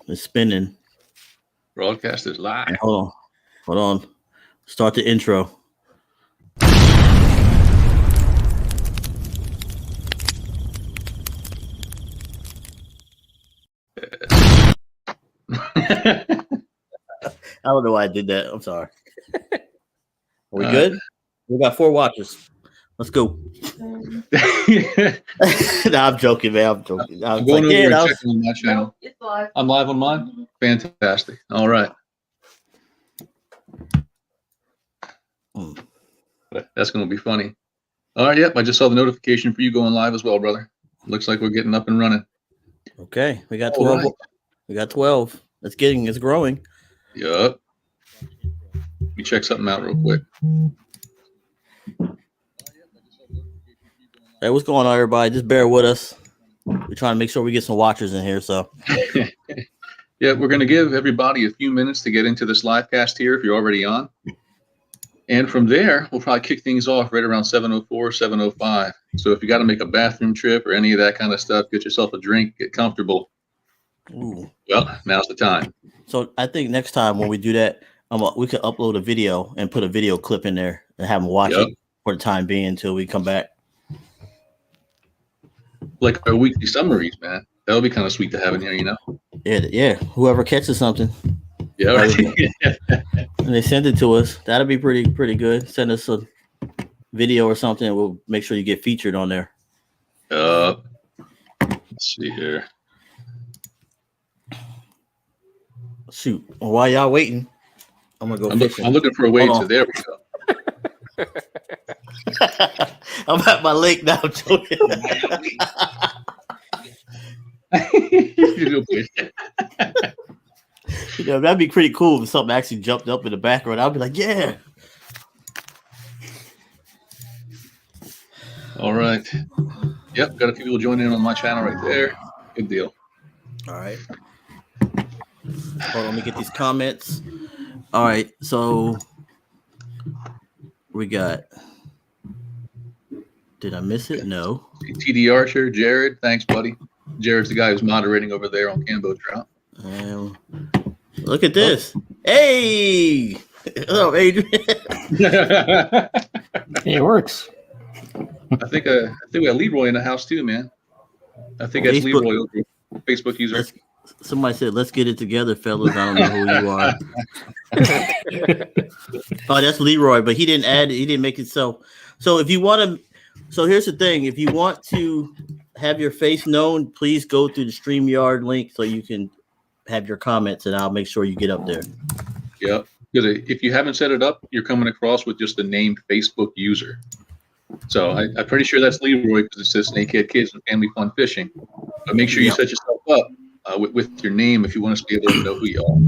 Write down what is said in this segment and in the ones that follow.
It's spinning. Broadcast is live. And hold on. Start the intro. I don't know why I did that. I'm sorry. Are we good? We got 4 watchers. Let's go. Nah, I'm joking, man. I'm joking. I'm going over and checking on my channel. It's live. I'm live on mine? Fantastic. All right. That's going to be funny. All right. Yep. I just saw the notification for you going live as well, brother. Looks like we're getting up and running. Okay. We got 12. Right. We got 12. It's growing. Yep. Let me check something out real quick. Hey, what's going on, everybody? Just bear with us. We're trying to make sure we get some watchers in here. So, yeah, we're going to give everybody a few minutes to get into this live cast here if you're already on. And from there, we'll probably kick things off right around 7:04, 7:05. So if you got to make a bathroom trip or any of that kind of stuff, get yourself a drink, get comfortable. Ooh. Well, now's the time. So I think next time when we do that, we could upload a video and put a video clip in there and have them watch it for the time being until we come back. Like our weekly summaries, man. That would be kind of sweet to have in here, you know? Yeah. Whoever catches something. Yeah, right. And they send it to us. That'll be pretty good. Send us a video or something, and we'll make sure you get featured on there. Let's see here. Shoot. Well, while y'all waiting, I'm gonna go. I'm looking for a way to. There we go. I'm at my lake now. I'm joking. That'd be pretty cool if something actually jumped up in the background. I'd be like, yeah. All right. Yep, got a few people joining in on my channel right there. Good deal. All right. Hold on, let me get these comments. All right, so we got. Did I miss it? No. TD Archer, Jared, thanks, buddy. Jared's the guy who's moderating over there on Cambo Trout. Look at this. Hey! Hello, Adrian. It works. I think we got Leroy in the house too, man. I think that's Leroy, Facebook user. Somebody said, "Let's get it together, fellas." I don't know who you are. Oh, that's Leroy, but he didn't add it. He didn't make it so. So if you want to, so here's the thing: if you want to have your face known, please go through the StreamYard link so you can have your comments, and I'll make sure you get up there. Yeah, because if you haven't set it up, you're coming across with just the named Facebook user. So I'm pretty sure that's Leroy because it says Snakehead Kids and Family Fun Fishing. But make sure you set yourself up with your name if you want us to be able to know who you are.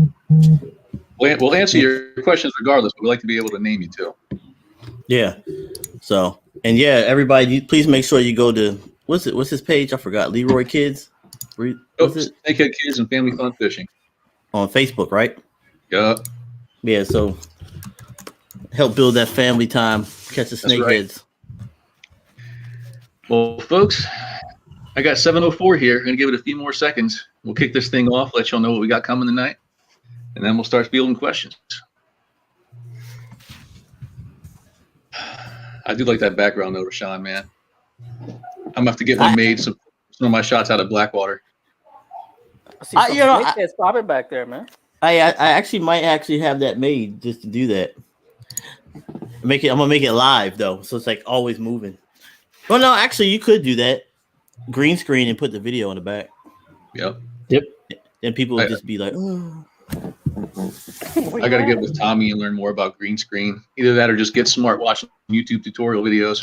We'll answer your questions regardless, but we like to be able to name you too. Yeah. So, and yeah, everybody, please make sure you go to what's his page? I forgot. Leroy Kids. Snakehead Kids and Family Fun Fishing on Facebook, right? Yeah. Yeah. So help build that family time. Catch the snakeheads. Right. Well, folks, I got 7:04 here. I'm gonna give it a few more seconds. We'll kick this thing off. Let y'all know what we got coming tonight, and then we'll start fielding questions. I do like that background though, Rashawn, man. I'm gonna have to get made some of my shots out of Blackwater. I see some snakeheads popping back there, man. I actually might have that made just to do that. I'm gonna make it live though, so it's like always moving. Well, no, actually, you could do that. Green screen and put the video in the back. Yep. And people would just be like, "Oh." I got to get with Tommy and learn more about green screen. Either that or just get smart watching YouTube tutorial videos.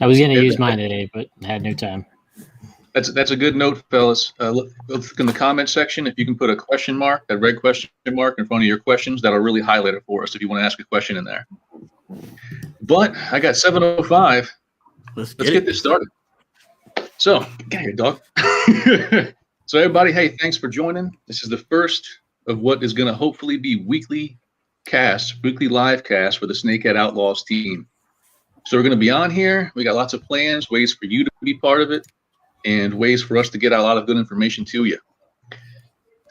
I was going to use mine today, but I had no time. That's a good note, fellas. Look in the comment section. If you can put a question mark, that red question mark in front of your questions, that'll really highlight it for us if you want to ask a question in there. But I got 7:05. Let's get this started. So, get here, dog. So, everybody, hey, thanks for joining. This is the first of what is going to hopefully be weekly live cast for the Snakehead Outlawz team. So, we're going to be on here. We got lots of plans, ways for you to be part of it, and ways for us to get a lot of good information to you.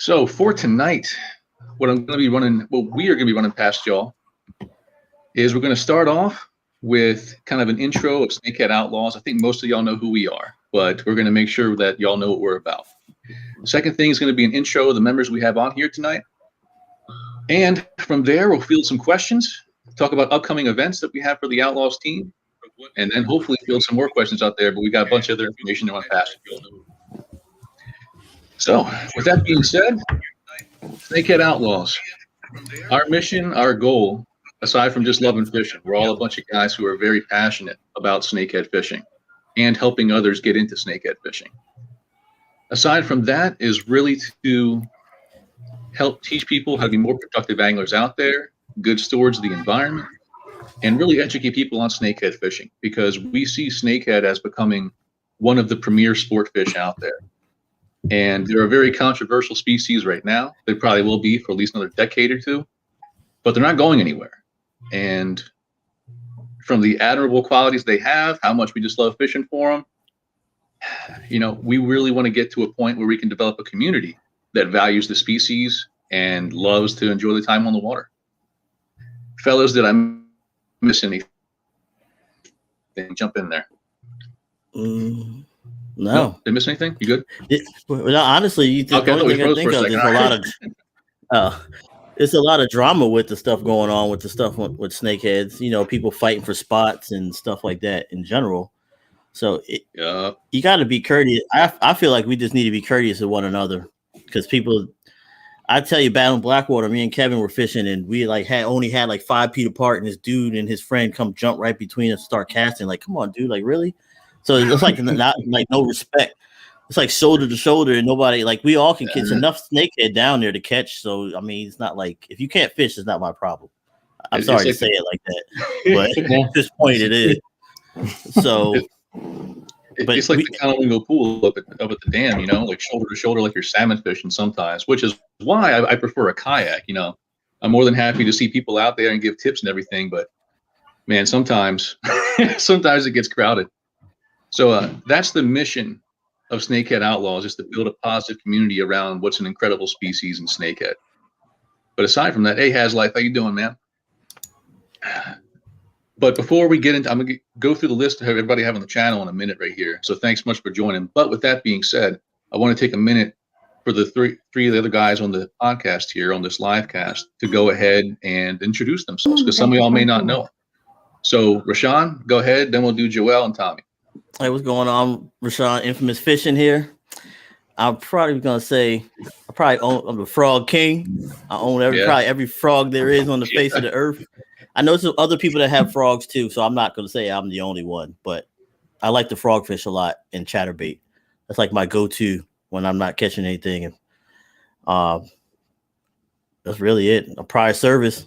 So for tonight, what we are going to be running past y'all is we're going to start off with kind of an intro of Snakehead Outlawz. I think most of y'all know who we are, but we're going to make sure that y'all know what we're about. The second thing is going to be an intro of the members we have on here tonight. And from there, we'll field some questions, talk about upcoming events that we have for the Outlawz team, and then hopefully field some more questions out there, but we got a bunch of other information to run past you. So with that being said, Snakehead Outlawz. Our mission, our goal, aside from just loving fishing, we're all a bunch of guys who are very passionate about snakehead fishing and helping others get into snakehead fishing. Aside from that is really to help teach people how to be more productive anglers out there, good stewards of the environment, and really educate people on snakehead fishing, because we see snakehead as becoming one of the premier sport fish out there. And they're a very controversial species right now. They probably will be for at least another decade or two, but they're not going anywhere. And from the admirable qualities they have, how much we just love fishing for them, we really want to get to a point where we can develop a community that values the species and loves to enjoy the time on the water. Fellas, did I miss anything? Jump in there. No. Did I miss anything? You good? Well, honestly, the only thing I think of is there's a lot of drama with the stuff going on with the stuff with snakeheads. People fighting for spots and stuff like that in general. So you got to be courteous. I feel like we just need to be courteous to one another, because people. I tell you, battling Blackwater, me and Kevin were fishing, and we only had 5 feet apart, and this dude and his friend come jump right between us, start casting. Like, come on, dude, really? So it's not no respect. It's like shoulder to shoulder, and nobody we all can catch enough snakehead down there to catch. So I mean, it's not like if you can't fish, it's not my problem. I'm sorry to say it like that, but at this point, it is. So. But it's like the Conolingo pool up at the dam, shoulder to shoulder, like you're salmon fishing sometimes, which is why I prefer a kayak. I'm more than happy to see people out there and give tips and everything, but man, sometimes it gets crowded. So that's the mission of Snakehead Outlawz, is to build a positive community around what's an incredible species in snakehead. But aside from that, hey, Haslife, how you doing, man? But before we get into, I'm going to go through the list of everybody having the channel in a minute right here. So thanks much for joining. But with that being said, I want to take a minute for the three of the other guys on the podcast here, on this live cast, to go ahead and introduce themselves, because some of y'all may not know. So Rashawn, go ahead. Then we'll do Joel and Tommy. Hey, what's going on? Rashawn, Infamous Fishing here. I'm probably going to say I'm the frog king. I own probably every frog there is on the face of the earth. I know some other people that have frogs too, so I'm not going to say I'm the only one, but I like to frog fish a lot and chatterbait. That's like my go-to when I'm not catching anything. And that's really it. A prior service.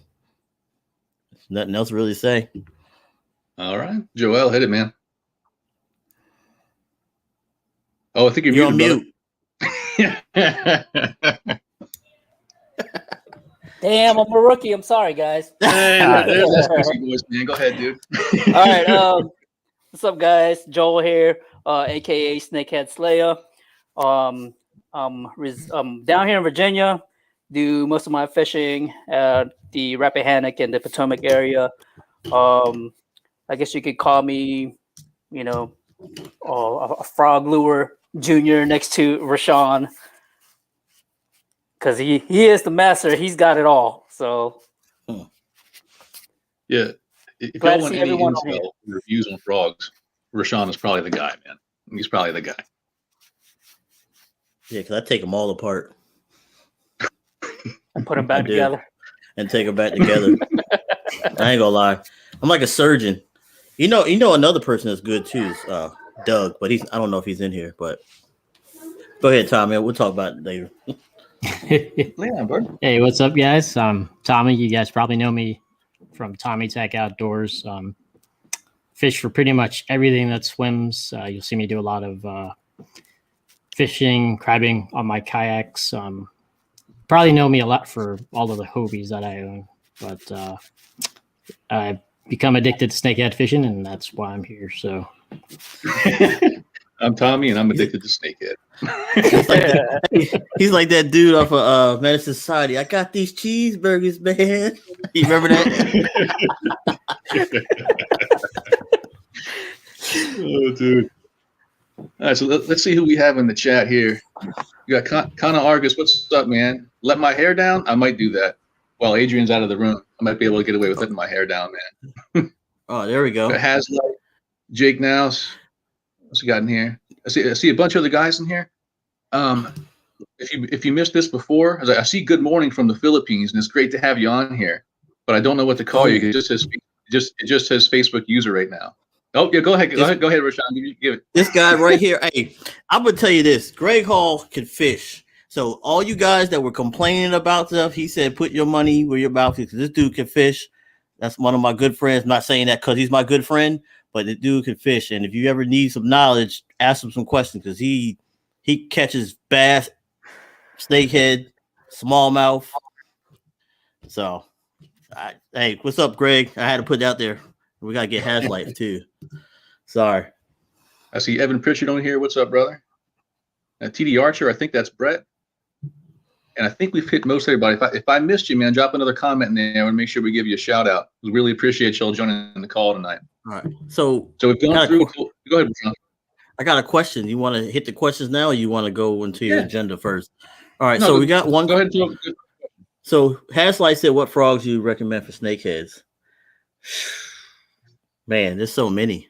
Nothing else to really say. All right. Joel, hit it, man. Oh, I think you're on mute. Damn, I'm a rookie. I'm sorry, guys. Hey, that's Chrissy voice, man. Go ahead, dude. All right. What's up, guys? Joel here, aka Snakehead Slayer. I'm down here in Virginia. Do most of my fishing at the Rappahannock and the Potomac area. I guess you could call me, a frog lure junior next to Rashawn. Because he is the master. He's got it all. So, yeah. If y'all want any intel reviews on frogs, Rashawn is probably the guy, man. He's probably the guy. Yeah, because I take them all apart. And put them back together. And take them back together. I ain't gonna lie. I'm like a surgeon. Another person that's good too is Doug, but I don't know if he's in here, but go ahead, Tommy. We'll talk about it later. Hey, what's up, guys? Tommy. You guys probably know me from Tommy Tech Outdoors. Fish for pretty much everything that swims. You'll see me do a lot of fishing, crabbing on my kayaks. Probably know me a lot for all of the Hobies that I own, but I've become addicted to snakehead fishing, and that's why I'm here. So, I'm Tommy, and I'm addicted to Snakehead. He's like that dude off of Medicine Society. I got these cheeseburgers, man. You remember that? Oh, dude. All right, so let's see who we have in the chat here. You got Connor Argus. What's up, man? Let my hair down? I might do that. While Adrian's out of the room, I might be able to get away with letting my hair down, man. Oh, there we go. Haslight, Jake Nouse. What's he got in here? I see a bunch of other guys in here. If you missed this before, I see good morning from the Philippines, and it's great to have you on here. But I don't know what to call you. It just says Facebook user right now. Oh yeah, go ahead, Rashawn. Give it. This guy right here. Hey, I'm gonna tell you this. Greg Hall can fish. So all you guys that were complaining about stuff, he said, put your money where your mouth is. This dude can fish. That's one of my good friends. I'm not saying that because he's my good friend, but the dude can fish. And if you ever need some knowledge, ask him some questions because he catches bass, snakehead, smallmouth. So, hey, what's up, Greg? I had to put it out there. We gotta get Haslight too. Sorry. I see Evan Pritchard on here. What's up, brother? TD Archer. I think that's Brett. And I think we've hit most everybody. If I missed you, man, drop another comment in there and make sure we give you a shout out. We really appreciate y'all joining the call tonight. All right. So we've gone through. Go ahead, Sean. I got a question. You want to hit the questions now, or you want to go into your agenda first? All right. So we got one. Go ahead. So Haslight said, "What frogs do you recommend for snakeheads?" Man, there's so many.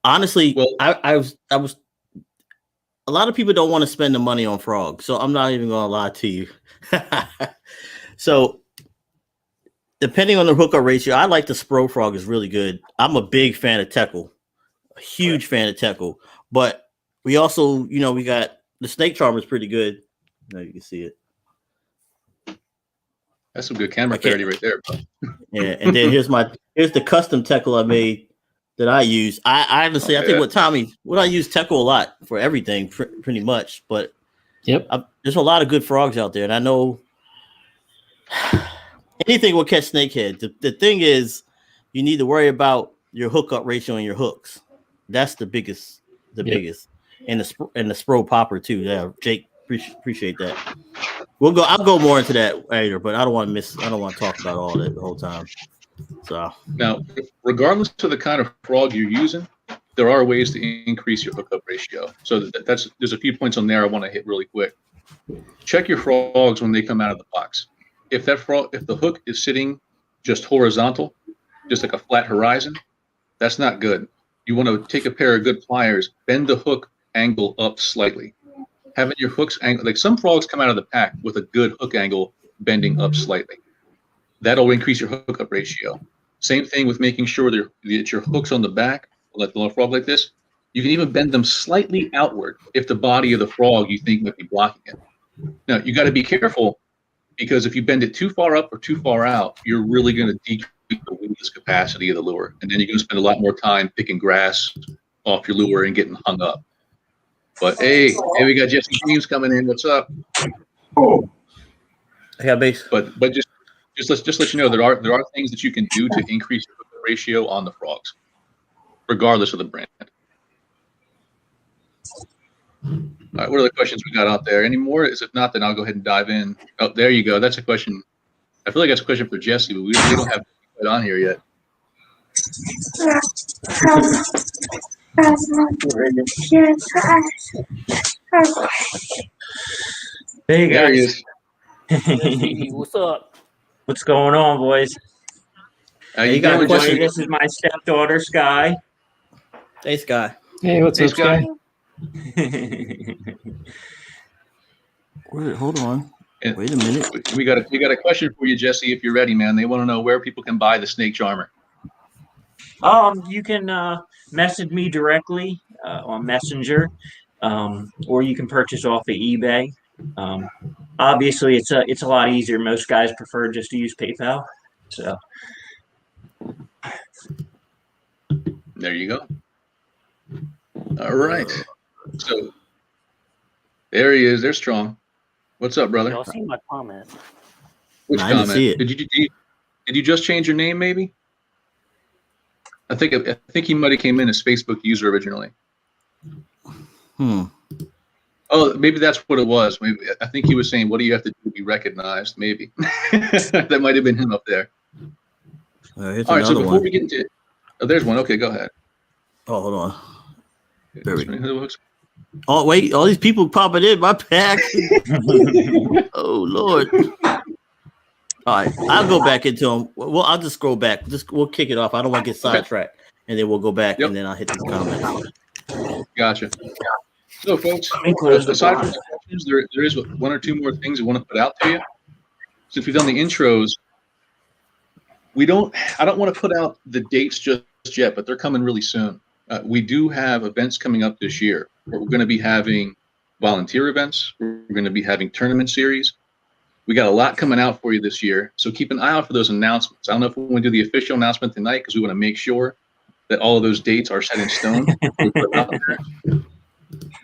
Honestly, well, I was. A lot of people don't want to spend the money on frogs, so I'm not even going to lie to you. So, depending on the hookup ratio, I like the Spro frog is really good. I'm a big fan of Teckle, a huge fan of Teckle. But we also, we got the snake charmer is pretty good. Now you can see it. That's some good camera clarity right there, bro. Yeah, and then here's the custom Teckle I made that I use. I honestly, I think what I use Teckle a lot for everything, pretty much. But there's a lot of good frogs out there, and I know anything will catch snakehead. The thing is, you need to worry about your hookup ratio and your hooks. That's the biggest, biggest, and the Spro popper too. Yeah, Jake, appreciate that. I'll go more into that later, but I don't want to talk about all that the whole time. So now, regardless of the kind of frog you're using, there are ways to increase your hookup ratio. So there's a few points on there I want to hit really quick. Check your frogs when they come out of the box. If the hook is sitting just horizontal, just like a flat horizon, that's not good. You want to take a pair of good pliers, bend the hook angle up slightly. Having your hooks angle, like some frogs come out of the pack with a good hook angle bending up slightly. That'll increase your hookup ratio. Same thing with making sure that your hooks on the back, like the little frog like this, you can even bend them slightly outward if the body of the frog you think might be blocking it. Now, you got to be careful because if you bend it too far up or too far out, you're really going to decrease the wingless capacity of the lure. And then you're going to spend a lot more time picking grass off your lure and getting hung up. But hey, we got Jesse James coming in. What's up? I got base. But just let you know there are things that you can do to increase your hookup ratio on the frogs, regardless of the brand. All right, what are the questions we got out there? Any more? If not, then I'll go ahead and dive in. Oh, there you go. That's a question. I feel like that's a question for Jesse, but we don't have it on here yet. Hey guys. There he is. Hey, what's up? What's going on, boys? You got a question? This is my stepdaughter, Sky. Hey, Sky. Hey, what's up, Sky? Hold on. Wait a minute. We got a question for you, Jesse. If you're ready, man. They want to know where people can buy the snake charmer. You can message me directly on Messenger, or you can purchase off of eBay. Obviously, it's a lot easier. Most guys prefer just to use PayPal. So there you go. All right. So there he is. They're strong. What's up, brother? Y'all seen my comment? Which I didn't comment? see it. Did you just change your name, maybe? I think he might have came in as Facebook user originally. Oh, maybe that's what it was. Maybe I think he was saying, "What do you have to do to be recognized?" Maybe that might have been him up there. Here's All right. So another before one. we get into, there's one. Okay, go ahead. Oh, hold on. There we go. go. Oh, wait. All these people popping in my pack. Oh, Lord. All right. I'll go back into them. Well, I'll just scroll back. We'll kick it off. I don't want to get sidetracked. And then we'll go back and then I'll hit these comments. Gotcha. So, folks, aside from the questions, there is one or two more things I want to put out to you. Since we've done the intros, I don't want to put out the dates just yet, but they're coming really soon. We do have events coming up this year where we're going to be having volunteer events. We're going to be having tournament series. We got a lot coming out for you this year. So keep an eye out for those announcements. I don't know if we want to do the official announcement tonight because we want to make sure that all of those dates are set in stone.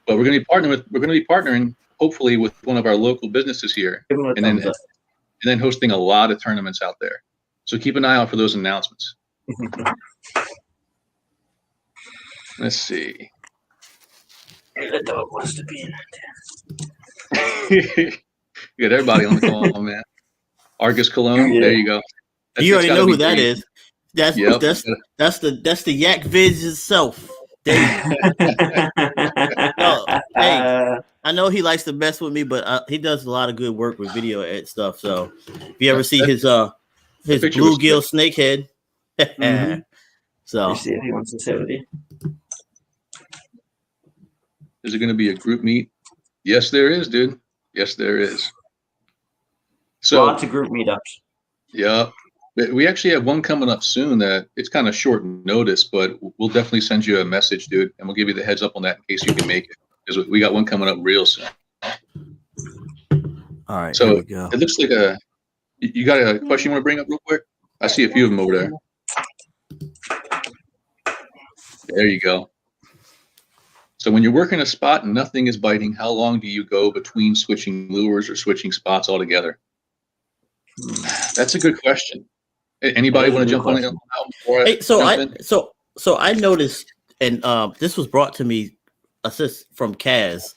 But we're going to be partnering hopefully with one of our local businesses here, and then hosting a lot of tournaments out there. So keep an eye out for those announcements. Let's see. The dog wants to be in You got everybody on the call, man. Argus Cologne, there you go. You already know who that is. That's the Yak Viz itself. Hey, I know he likes to mess with me, but he does a lot of good work with video and stuff. So if you ever see his bluegill snakehead, so see if he wants to sit with you. Is it going to be a group meet? Yes, there is, dude. Yes, there is. So Lots of group meetups. Yeah. We actually have one coming up soon that it's kind of short notice, but we'll definitely send you a message, dude, and we'll give you the heads up on that in case you can make it. Because we got one coming up real soon. All right. So here we go. it looks like you got a question you want to bring up real quick? I see a few of them over there. There you go. So when you're working a spot and nothing is biting, how long do you go between switching lures or switching spots altogether? That's a good question. Anybody want to jump on it? Hey, so I noticed, and this was brought to me, assist from Kaz.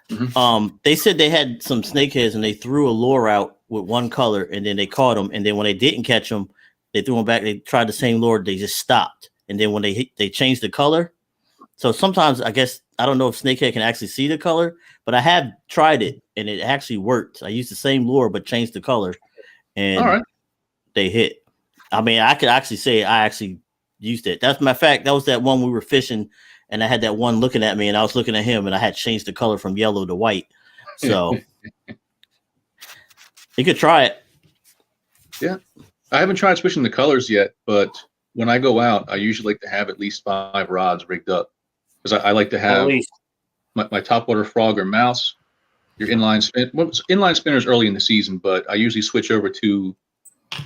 Mm-hmm. They said they had some snakeheads and they threw a lure out with one color, and then they caught them, and then when they didn't catch them, they threw them back. They tried the same lure, they just stopped, and then when they changed the color. So sometimes I guess I don't know if snakehead can actually see the color, but I have tried it and it actually worked. I used the same lure but changed the color, and they hit. I mean, I could actually say I actually used it. That's my fact. That was that one we were fishing, and I had that one looking at me, and I was looking at him, and I had changed the color from yellow to white. So you could try it. Yeah, I haven't tried switching the colors yet, but when I go out, I usually like to have at least 5 rods rigged up because I like to have my topwater frog or mouse, your inline spin. Well, inline spinners early in the season, but I usually switch over to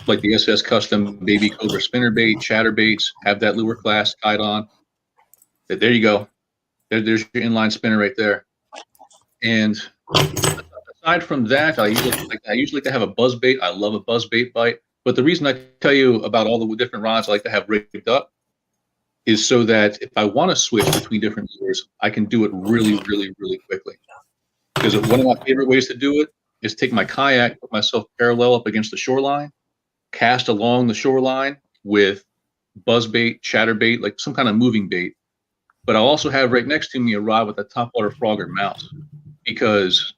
like the SS Custom Baby Cobra spinnerbait, chatterbaits, have that lure class tied on. There you go. There's your inline spinner right there. And aside from that, I usually like to have a buzz bait. I love a buzz bait bite. But the reason I tell you about all the different rods I like to have rigged up is so that if I want to switch between different lures, I can do it really, really, really quickly. Because one of my favorite ways to do it is take my kayak, put myself parallel up against the shoreline, cast along the shoreline with buzz bait, chatterbait, like some kind of moving bait. But I'll also have right next to me a rod with a topwater frog or mouse, because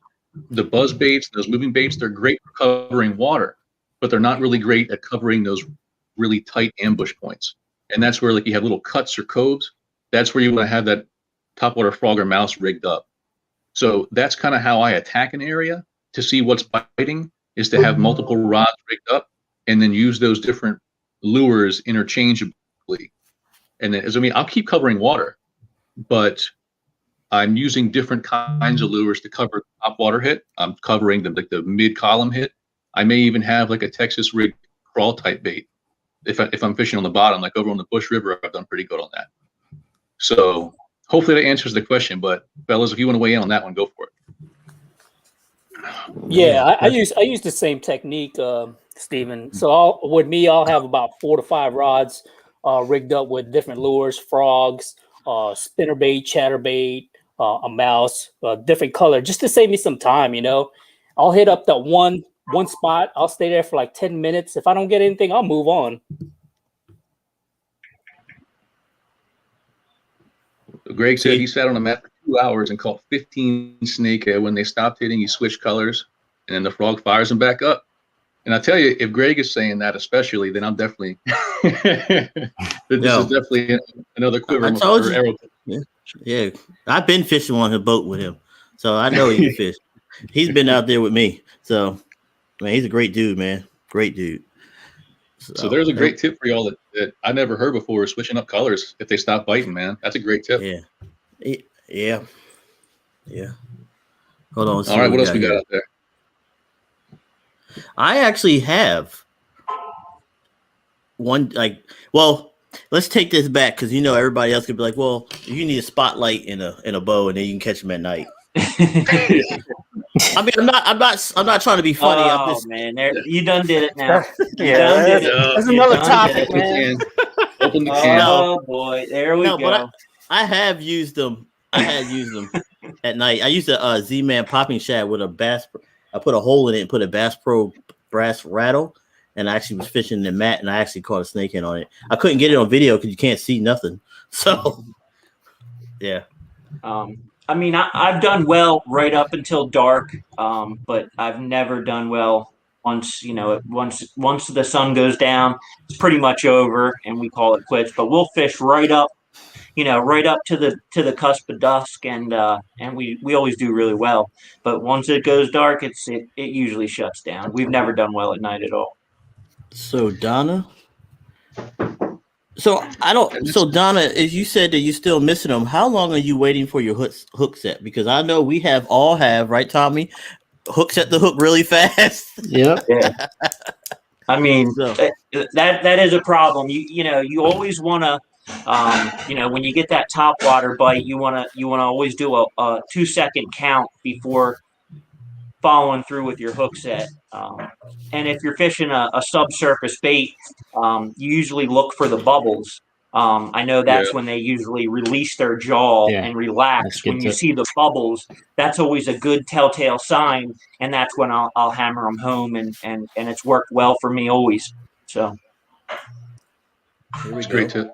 the buzz baits, those moving baits, they're great for covering water, but they're not really great at covering those really tight ambush points. And that's where like you have little cuts or coves. That's where you want to have that topwater frog or mouse rigged up. So that's kind of how I attack an area to see what's biting, is to have multiple rods rigged up and then use those different lures interchangeably. And then, I'll keep covering water, but I'm using different kinds of lures to cover top water hit. I'm covering the mid column hit. I may even have like a Texas rig crawl type bait. If I'm fishing on the bottom, like over on the Bush River, I've done pretty good on that. So hopefully that answers the question. But fellas, if you want to weigh in on that one, go for it. Yeah, I use the same technique, Stephen. So I'll have about 4 to 5 rods rigged up with different lures, frogs, spinnerbait, chatterbait, a mouse, a different color, just to save me some time. I'll hit up that one spot. I'll stay there for like 10 minutes. If I don't get anything, I'll move on. Greg said he sat on a mat for 2 hours and caught 15 snakehead. When they stopped hitting, he switched colors, and then the frog fires them back up. And I tell you, if Greg is saying that, especially, then I'm definitely this is definitely another quiver. I told you. Yeah, I've been fishing on a boat with him, so I know he can fish. He's been out there with me, so man, he's a great dude, man. Great dude. So there's a great tip for y'all that I never heard before: is switching up colors if they stop biting, man. That's a great tip. Yeah. Hold on. All right, what else we got out there? I actually have one. Let's take this back because everybody else could be like, well, you need a spotlight in a bow, and then you can catch them at night. I mean, I'm not trying to be funny. Oh man, you done did it now. That's another topic, man. Open the can. Oh boy, there we go. But I have used them. At night. I used a Z-Man popping shad with a bass. I put a hole in it and put a Bass Pro brass rattle, and I actually was fishing the mat, and I actually caught a snakehead on it. I couldn't get it on video because you can't see nothing. So, yeah. I mean, I've done well right up until dark, but I've never done well once the sun goes down. It's pretty much over, and we call it quits. But we'll fish right up to the cusp of dusk, and we always do really well. But once it goes dark, it usually shuts down. We've never done well at night at all. So Donna. So Donna, as you said that you're still missing them, how long are you waiting for your hook set? Because I know we all have, right, Tommy? Hook set the hook really fast. Yep. Yeah. I mean, that is a problem. You always want to, when you get that top water bite, you want to always do a 2-second count before following through with your hook set. And if you're fishing a subsurface bait, you usually look for the bubbles. I know that's when they usually release their jaw and relax. When you see the bubbles, that's always a good telltale sign, and that's when I'll hammer them home, and it's worked well for me always. So It's great tip.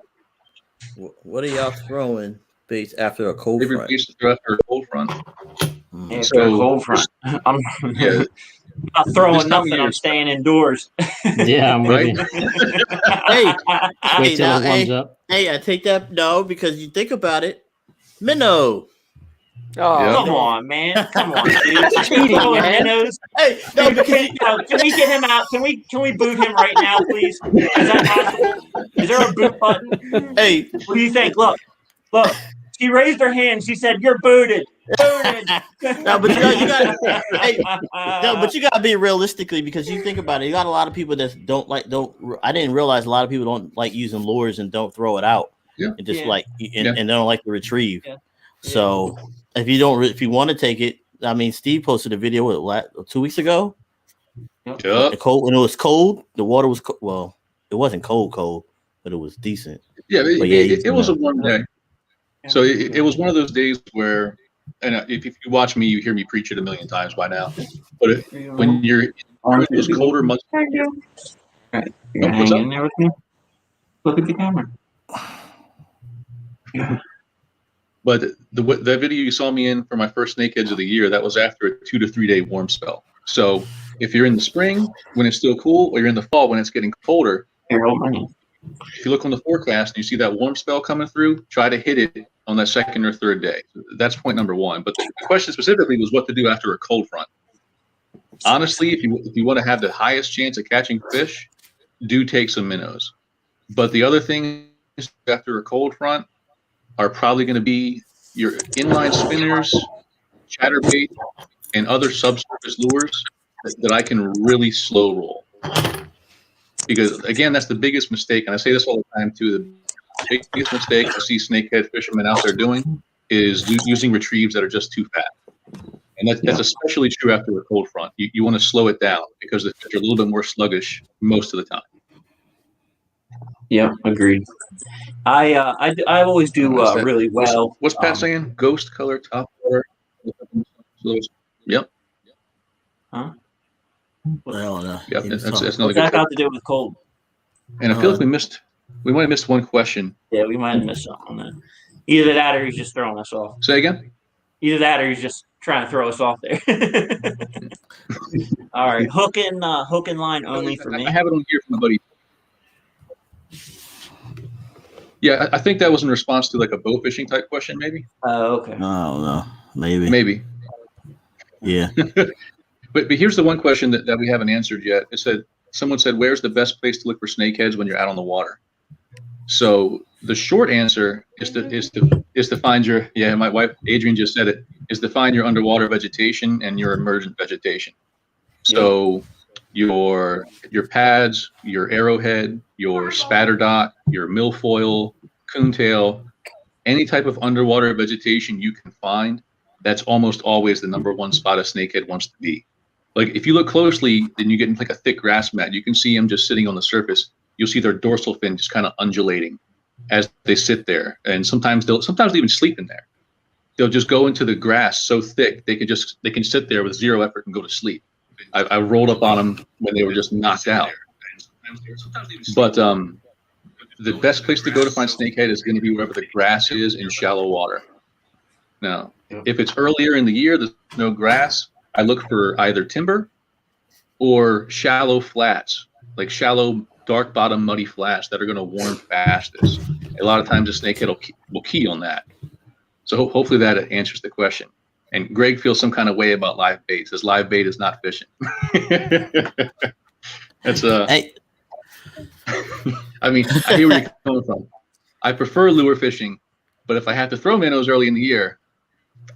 What are y'all throwing baits after a cold front? Baits to throw after a cold front. After a cold front, I'm not throwing nothing. I'm staying indoors. Yeah, I'm with you. Hey, I take that because you think about it, minnow. Oh, come on, man! Come on, dude! Cheating, man. Hey, can we get him out? Can we boot him right now, please? Is that possible? Is there a boot button? Hey, what do you think? Look. She raised her hand. She said, "You're booted." No, but you got. But you got to be realistically, because you think about it. You got a lot of people that don't. I didn't realize a lot of people don't like using lures and don't throw it out. Yeah. And just and they don't like to retrieve. Yeah. So if you want to take it, I mean, Steve posted a video 2 weeks ago. Yep. When it was cold, the water was well. It wasn't cold, but it was decent. Yeah, it was a warm day. So it was one of those days where, and if you watch me, you hear me preach it a million times by now. But when you're in those colder months, right, you're hanging there with me. Look at the camera. But the video you saw me in for my first snakeheads of the year, that was after a 2 to 3 day warm spell. So if you're in the spring when it's still cool, or you're in the fall when it's getting colder, if you look on the forecast and you see that warm spell coming through, try to hit it on that second or third day. That's point number one. But the question specifically was what to do after a cold front. Honestly, if you want to have the highest chance of catching fish, do take some minnows. But the other thing after a cold front are probably going to be your inline spinners, chatterbait, and other subsurface lures that I can really slow roll. Because, again, that's the biggest mistake, and I say this all the time, too. The biggest mistake I see snakehead fishermen out there doing is using retrieves that are just too fast. And that's especially true after a cold front. You want to slow it down because the fish are a little bit more sluggish most of the time. Yeah, agreed. I always do What's that? really well. What's Pat saying? Ghost color top water. Yep. Huh? I don't know. Yep. He was That's talking. another What's good that tip. got to do with cold? And I feel like we might have missed one question. Yeah, we might have missed something on that. Either that or he's just throwing us off. Say again? Either that or he's just trying to throw us off there. All right, hook and line only for me. I have it on here from my buddy. Yeah, I think that was in response to like a bow fishing type question, maybe. Oh, okay. I don't know. Maybe. Maybe. Yeah. But here's the one question that we haven't answered yet. Someone said, where's the best place to look for snakeheads when you're out on the water? So the short answer is to find your, my wife Adrian just said it, is to find your underwater vegetation and your emergent vegetation. So your pads, your arrowhead, your spatter dot, your milfoil, coontail, any type of underwater vegetation you can find, that's almost always the number one spot a snakehead wants to be. Like if you look closely, then you get into like a thick grass mat. You can see them just sitting on the surface. You'll see their dorsal fin just kind of undulating as they sit there. And sometimes they'll even sleep in there. They'll just go into the grass so thick they can sit there with zero effort and go to sleep. I rolled up on them when they were just knocked out. But the best place to go to find snakehead is going to be wherever the grass is in shallow water. Now, if it's earlier in the year, there's no grass, I look for either timber or shallow flats, like shallow, dark bottom, muddy flats that are going to warm fastest. A lot of times the snakehead will key on that. So hopefully that answers the question. And Greg feels some kind of way about live bait. Says live bait is not fishing. That's Hey. I mean, I hear where you're coming from. I prefer lure fishing, but if I have to throw minnows early in the year,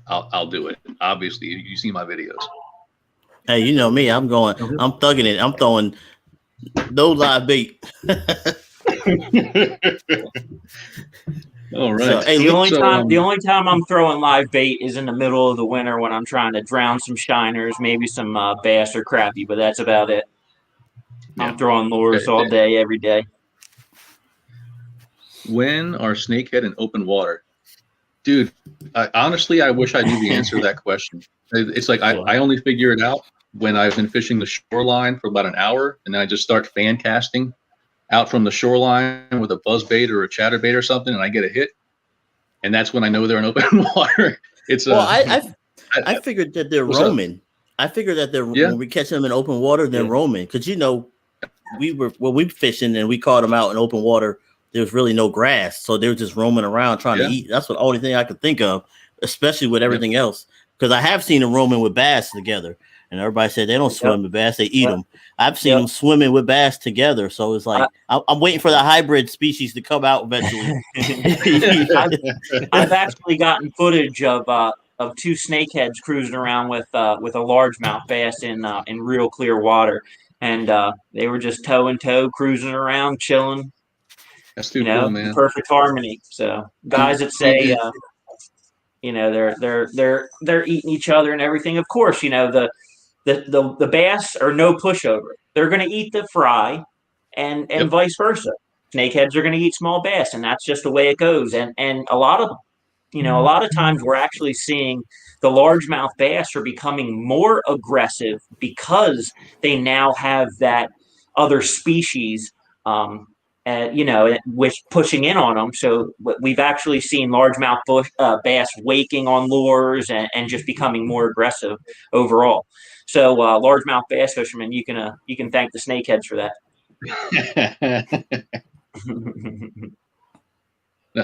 I'll do it. Obviously, you see my videos. Hey, you know me. I'm thugging it. I'm throwing no live bait. All right. So, hey, The only time I'm throwing live bait is in the middle of the winter when I'm trying to drown some shiners, maybe some bass or crappie, but that's about it. Yeah. I'm throwing lures all day, every day. When are snakehead in open water? Dude, honestly, I wish I knew the answer to that question. It's like I only figure it out when I've been fishing the shoreline for about an hour, and then I just start fan casting out from the shoreline with a buzz bait or a chatterbait or something, and I get a hit, and that's when I know they're in open water. It's I figured that they're roaming. I figured that when we catch them in open water, they're roaming, because we fishing and we caught them out in open water. There was really no grass, so they were just roaming around trying to eat. That's the only thing I could think of, especially with everything else. Because I have seen them roaming with bass together, and everybody said they don't swim with bass; they eat them. I've seen them swimming with bass together, so it's like I'm waiting for the hybrid species to come out eventually. I've actually gotten footage of two snakeheads cruising around with a largemouth bass in real clear water, and they were just toe in toe cruising around, chilling. That's too cool, man. Perfect harmony. So guys that say, they're eating each other and everything. Of course, the bass are no pushover. They're going to eat the fry, and vice versa. Snakeheads are going to eat small bass, and that's just the way it goes. And a lot of times we're actually seeing the largemouth bass are becoming more aggressive because they now have that other species. With pushing in on them. So we've actually seen largemouth bass waking on lures and just becoming more aggressive overall. So largemouth bass fishermen, you can thank the snakeheads for that.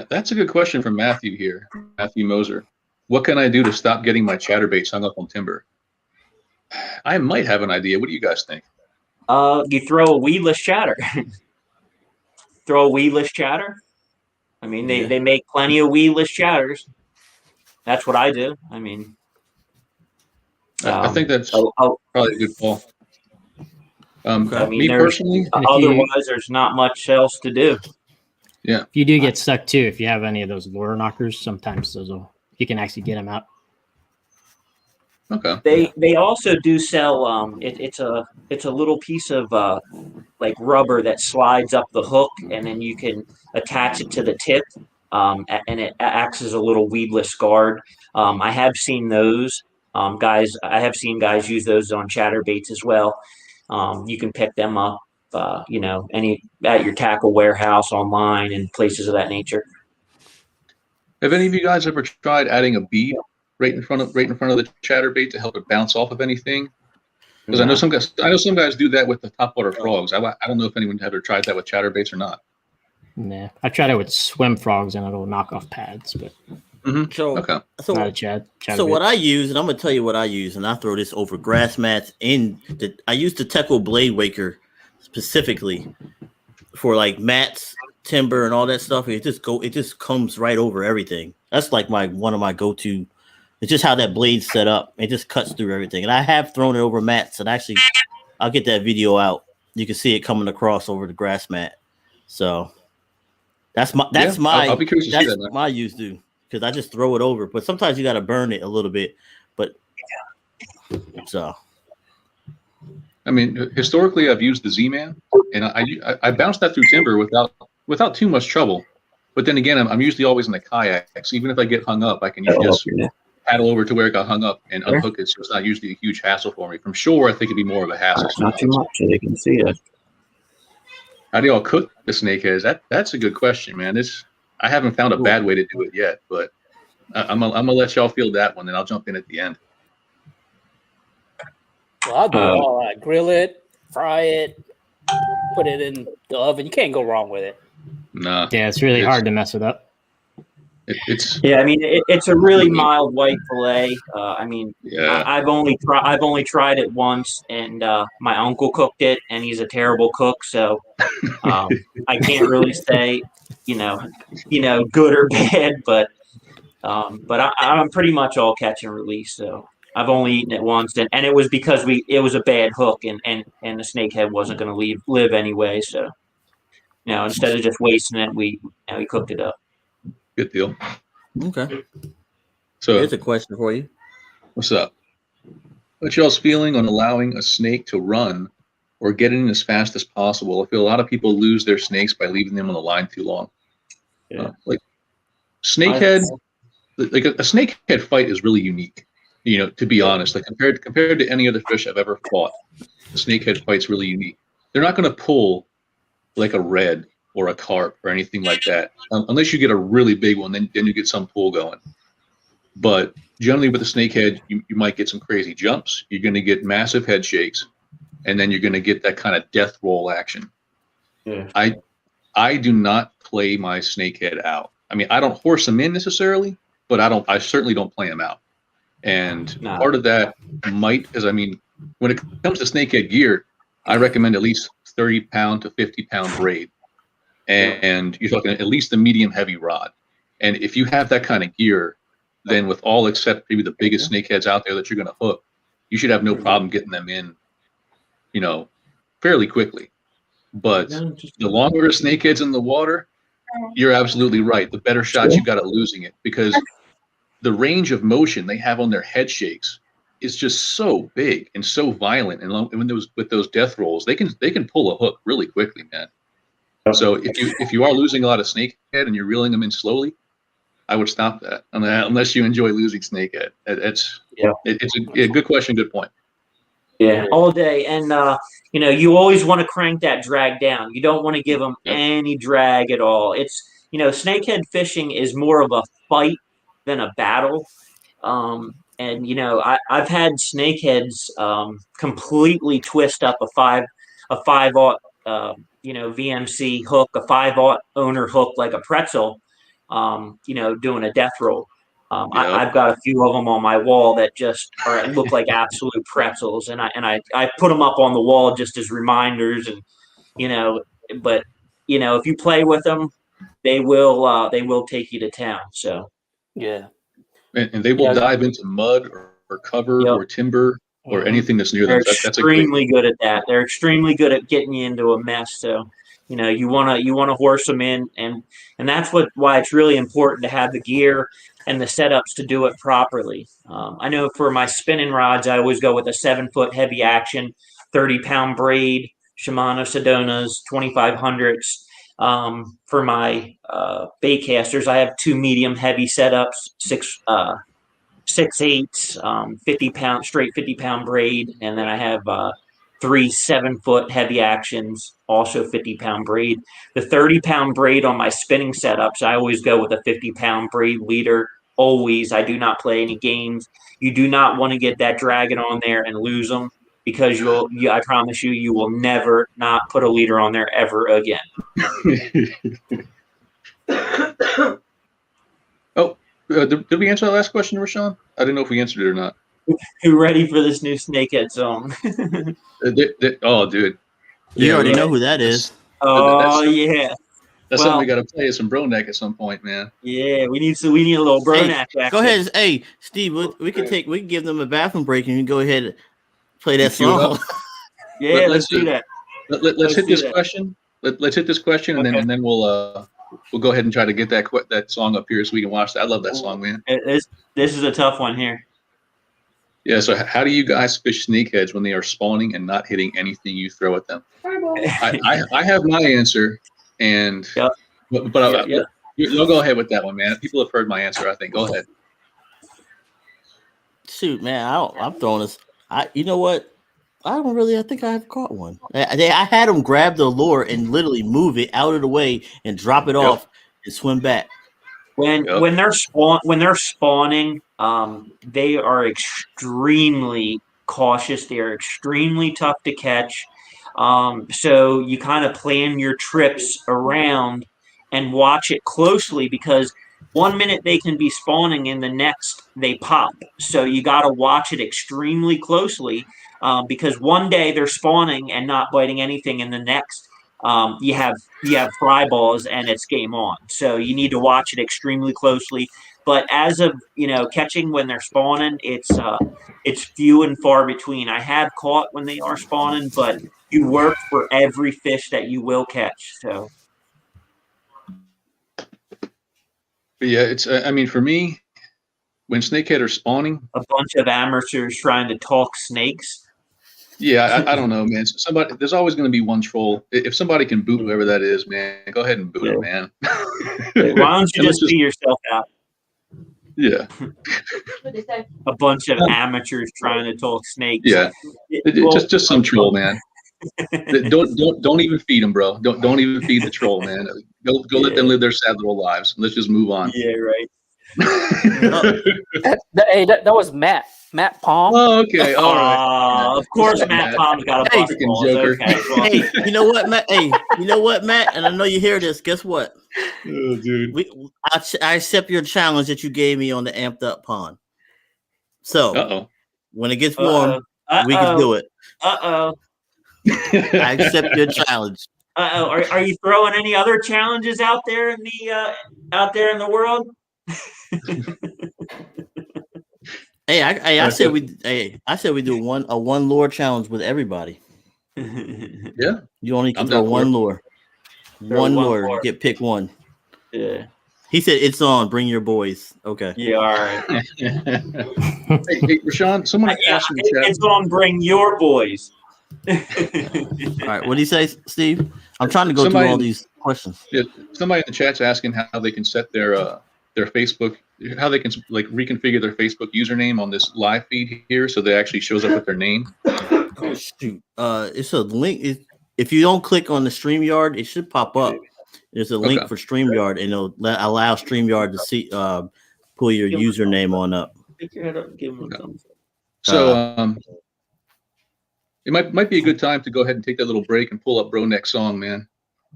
That's a good question from Matthew here, Matthew Moser. What can I do to stop getting my chatterbaits hung up on timber? I might have an idea. What do you guys think? You throw a weedless chatter. Throw a weedless chatter. I mean, they make plenty of weedless chatters. That's what I do. I mean, I think that's probably a good call. Me personally, otherwise there's not much else to do. Yeah. If you do get stuck too, if you have any of those lure knockers, sometimes you can actually get them out. Okay. They also do sell it's a little piece of like rubber that slides up the hook, and then you can attach it to the tip, and it acts as a little weedless guard. I have seen those guys. I have seen guys use those on chatterbaits as well. You can pick them up, any at your tackle warehouse, online, and places of that nature. Have any of you guys ever tried adding a bead right in front of the chatterbait to help it bounce off of anything? Because I know some guys do that with the topwater frogs. I don't know if anyone ever tried that with chatterbaits or not. Nah, I tried it with swim frogs and little knockoff pads, but So Okay. not a chatterbait. So what I use, and I'm gonna tell you what I use, and I throw this over grass mats. I use the Teco Blade Waker specifically for like mats, timber, and all that stuff. It just comes right over everything. That's like one of my go-to. It's just how that blade's set up. It just cuts through everything. And I have thrown it over mats, and actually, I'll get that video out. You can see it coming across over the grass mat. So I'll be curious to see that. My use do, because I just throw it over. But sometimes you got to burn it a little bit. But so, I mean, historically, I've used the Z-Man, and I bounced that through timber without too much trouble. But then again, I'm usually always in the kayak, so even if I get hung up, I can just paddle over to where it got hung up and unhook it. So it's not usually a huge hassle for me. From shore, I think it'd be more of a hassle. Not too much, so they can see it. How do y'all cook the snakeheads? That's a good question, man. I haven't found a bad way to do it yet, but I'm gonna let y'all field that one, and I'll jump in at the end. Well, I'll do it all. I grill it, fry it, put it in the oven. You can't go wrong with it. Nah. Yeah, it's really hard to mess it up. Yeah, I mean it's a really mild white fillet. Yeah. I've only tried it once, and my uncle cooked it, and he's a terrible cook, so I can't really say, good or bad, but I'm pretty much all catch and release. So I've only eaten it once, and it was because it was a bad hook, and the snakehead wasn't going to live anyway. So instead of just wasting it, we cooked it up. Good deal. okay. So Here's a question for you. what's up? What's y'all's feeling on allowing a snake to run or get in as fast as possible? I feel a lot of people lose their snakes by leaving them on the line too long. Yeah. Like snakehead, like a snakehead fight is really unique. To be honest, like compared to any other fish I've ever fought, the snakehead fight's really unique. They're not going to pull like a red or a carp or anything like that, unless you get a really big one. Then you get some pull going. But generally, with a snakehead, you might get some crazy jumps. You're going to get massive head shakes, and then you're going to get that kind of death roll action. Yeah. I do not play my snakehead out. I mean, I don't horse them in necessarily, but I certainly don't play them out. And part of that when it comes to snakehead gear, I recommend at least 30-pound to 50-pound braid. And you're talking at least a medium heavy rod. And if you have that kind of gear, then with all except maybe the biggest snakeheads out there that you're going to hook, you should have no problem getting them in, fairly quickly. But the longer a snakehead's in the water, you're absolutely right. The better shot you got at losing it, because the range of motion they have on their head shakes is just so big and so violent. And with those death rolls, they can pull a hook really quickly, man. So if you are losing a lot of snakehead and you're reeling them in slowly, I would stop that unless you enjoy losing snakehead. It's a good question, good point. Yeah, all day, and you always want to crank that drag down. You don't want to give them any drag at all. It's snakehead fishing is more of a fight than a battle. And I've had snakeheads completely twist up a 5/0 VMC hook, a 5/0 owner hook, like a pretzel, doing a death roll. I've got a few of them on my wall that just look like absolute pretzels, and I put them up on the wall just as reminders, and but if you play with them, they will take you to town. So yeah, and they will dive into mud or cover or timber or anything that's near them. They're extremely good at that. They're extremely good at getting you into a mess. So You wanna horse them in, and that's why it's really important to have the gear and the setups to do it properly. I know for my spinning rods, I always go with a 7-foot heavy action, 30-pound braid, Shimano Sedonas, 2500s. For my bait casters, I have 2 medium heavy setups, 6/8, 50-pound straight 50-pound braid, and then I have 3 7-foot heavy actions, also 50-pound braid. The 30-pound braid on my spinning setups, I always go with a 50-pound braid leader. Always, I do not play any games. You do not want to get that dragon on there and lose them, because I promise you, you will never not put a leader on there ever again. Did we answer that last question, Rashawn? I didn't know if we answered it or not. Who ready for this new Snakehead song? Oh, dude. You already know who that is. Yeah. That's something we got to play as some bro neck at some point, man. Yeah, we need a little bro neck action. Go ahead. Hey, Steve, we can give them a bathroom break and you can go ahead and play that song. Yeah, let's do that. Let's hit this question. Let's hit this question, and then we'll go ahead and try to get that song up here so we can watch that. I love that song, man. This is a tough one here. Yeah. So, how do you guys fish snakeheads when they are spawning and not hitting anything you throw at them? I have my answer, and you'll go ahead with that one, man. People have heard my answer, I think. Go ahead. Shoot, man, I'm throwing this. You know what? I think I have caught one. I had them grab the lure and literally move it out of the way and drop it off and swim back. When they're spawning, they are extremely cautious. They are extremely tough to catch. So you kind of plan your trips around and watch it closely, because 1 minute they can be spawning and the next they pop. So you got to watch it extremely closely, because one day they're spawning and not biting anything, and the next you have fry balls and it's game on. So you need to watch it extremely closely. But as of catching when they're spawning, it's few and far between. I have caught when they are spawning, but you work for every fish that you will catch. So. But yeah, it's. I mean, for me, when snakehead are spawning, a bunch of amateurs trying to talk snakes. Yeah, I don't know, man. There's always going to be one troll. If somebody can boot whoever that is, man, go ahead and boot him, man. Why don't you just see yourself out? Yeah. A bunch of amateurs trying to talk snakes. Yeah. Just some troll, man. Don't even feed them, bro. Don't even feed the troll, man. Go let them live their sad little lives. Let's just move on. Yeah, right. That was Matt Palm. Oh, okay. All right. Of course, Matt Palm's got a bust balls. Joker. Okay, well. Hey, you know what, Matt? And I know you hear this. Guess what? Oh, dude. I accept your challenge that you gave me on the amped up pond. So when it gets warm, we can do it. I accept your challenge. Are you throwing any other challenges out there in the world? I said we do a one lure challenge with everybody. Yeah. You only can throw one lure. One lure. You get pick one. Yeah. He said it's on. Bring your boys. Okay. Yeah, all right. Hey, Rashawn, someone asked in the chat. It's on. Bring your boys. All right. What do you say, Steve? I'm trying to go through all these questions. Yeah, somebody in the chat's asking how they can set their Facebook, how they can reconfigure their Facebook username on this live feed here so that it actually shows up with their name. Oh, shoot. It's a link. If you don't click on the StreamYard, it should pop up. There's a link for StreamYard, and it'll allow StreamYard to see pull your username on up. Pick your head up and give them a thumbs up. So it might be a good time to go ahead and take that little break and pull up Bro Next Song, man.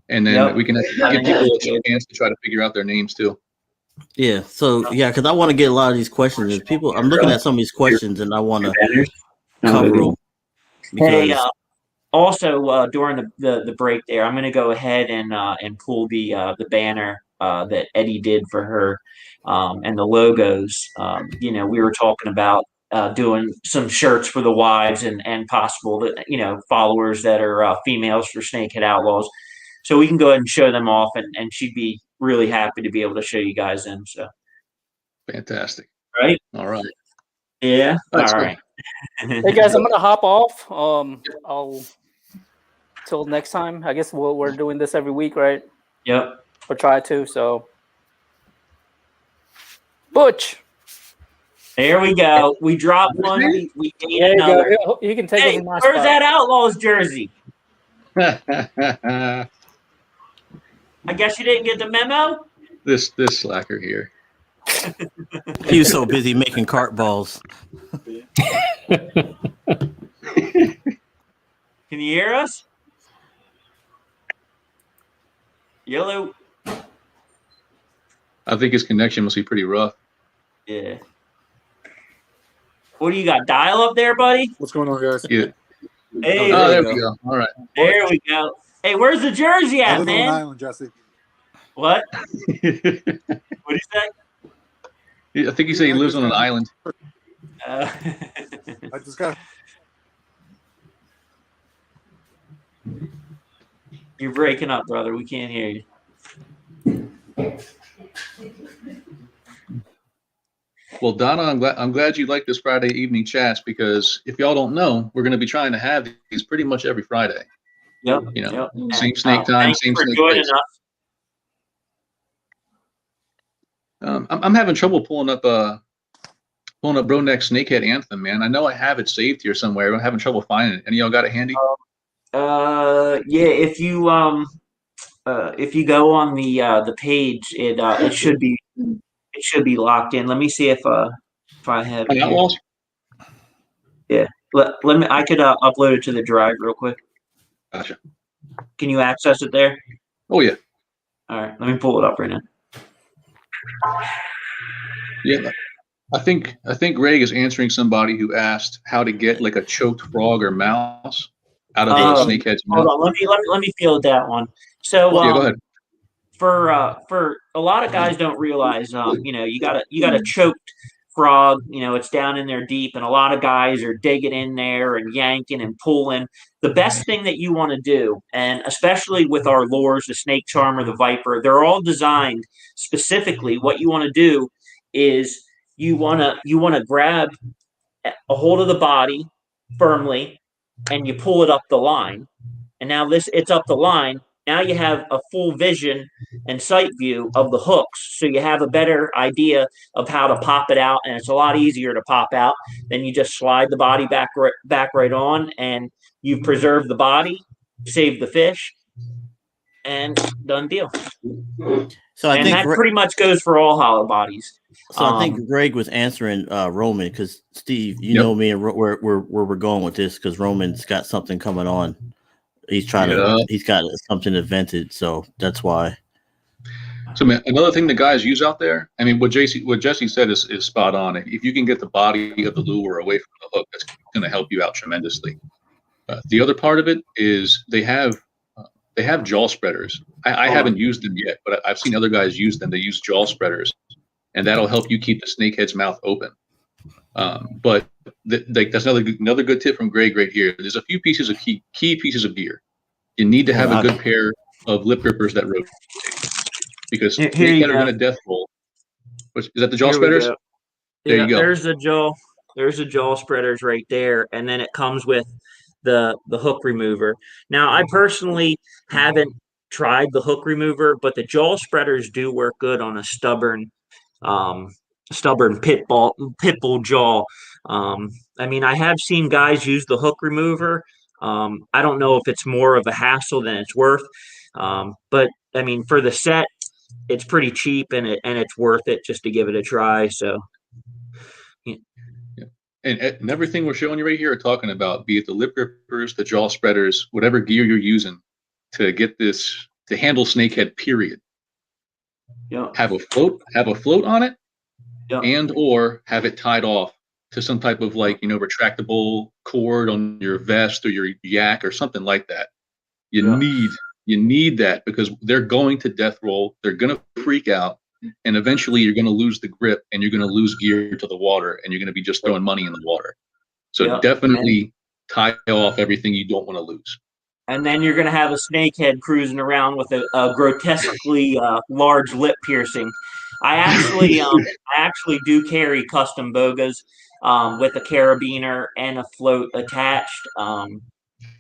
And then we can give people a chance to try to figure out their names too. Yeah. So because I want to get a lot of these questions. And I'm looking at some of these questions, and I want to cover them. Hey, also during the break there, I'm going to go ahead and pull the banner that Eddie did for her and the logos. We were talking about doing some shirts for the wives and possible followers that are females for Snakehead Outlawz. so we can go ahead and show them off, and she'd be really happy to be able to show you guys them. So, Fantastic. right? All right. Yeah. All That's right. Hey guys, I'm gonna hop off. I'll till next time. I guess we're doing this every week, right? Yep. Or try to. So, Butch. There we go. We dropped one. We gained There you another. go. You can take Hey, over my where's spot. that Outlaws jersey? I guess you didn't get the memo. this slacker here. He was so busy making cart balls. Can you hear us? Yellow. I think his connection must be pretty rough. Yeah. What do you got? Dial up there, buddy? What's going on, guys? Yeah. Hey, Oh, there we we go. go. All right. there we go. Hey, where's the jersey I at, live on an man? island, Jesse. What? What is that? I think he said he lives on an island. Uh, I just got. You're breaking up, brother. We can't hear you. Well, Donna, I'm glad you like this Friday evening chats, because if y'all don't know, we're going to be trying to have these pretty much every Friday. Yep. You know, Yep. same snake time, Thank same you for snake joining place. us. I'm having trouble pulling up Bro Next Snakehead Anthem, man. I know I have it saved here somewhere. I'm having trouble finding it. Any of y'all got it handy? Yeah. If you go on the page, it should be locked in. Let me see if I have it. Here. Outlaws? Yeah. Let me. I could upload it to the drive real quick. Gotcha. Can you access it there? Oh yeah. All right. Let me pull it up right now. Yeah. I think Greg is answering somebody who asked how to get like a choked frog or mouse out of a snakehead's mouth. Hold on. Let me field that one. So Yeah, go ahead. For a lot of guys don't realize, you got a choked frog, it's down in there deep, and a lot of guys are digging in there and yanking and pulling. The best thing that you want to do, and especially with our lures, the snake charmer, the viper, they're all designed specifically. What you want to do is you want to grab a hold of the body firmly, and you pull it up the line. And now it's up the line. Now you have a full vision and sight view of the hooks, so you have a better idea of how to pop it out, and it's a lot easier to pop out. Then you just slide the body back right on, and you've preserved the body, saved the fish, and done deal. So I think that pretty much goes for all hollow bodies. So I think Greg was answering Roman, because Steve, you know me and where we're going with this, because Roman's got something coming on. He's trying to. He's got something invented, so that's why. So, man, another thing the guys use out there. I mean, what Jesse said is spot on. If you can get the body of the lure away from the hook, that's going to help you out tremendously. The other part of it is they have jaw spreaders. I haven't used them yet, but I've seen other guys use them. They use jaw spreaders, and that'll help you keep the snakehead's mouth open. But that's another good tip from Greg right here. There's a few pieces of key pieces of gear. You need to have a good pair of lip grippers that rotate, because snakehead are going to death roll. Is that the jaw spreaders? There you go. There's the jaw spreaders right there, and then it comes with the hook remover. Now, I personally haven't tried the hook remover, but the jaw spreaders do work good on a stubborn pit bull jaw. I mean, I have seen guys use the hook remover. I don't know if it's more of a hassle than it's worth, but I mean, for the set, it's pretty cheap, and it's worth it just to give it a try. So, and everything we're showing you right here are talking about, be it the lip grippers, the jaw spreaders, whatever gear you're using to get this to handle snakehead. Period. yeah, Have a float on it, yeah, and or have it tied off to some type of retractable cord on your vest or your yak or something like that. You need that, because they're going to death roll. They're going to freak out, and eventually you're going to lose the grip, and you're going to lose gear to the water, and you're going to be just throwing money in the water. So definitely tie off everything you don't want to lose. and then you're going to have a snakehead cruising around with a grotesquely large lip piercing. I actually do carry custom bogas with a carabiner and a float attached.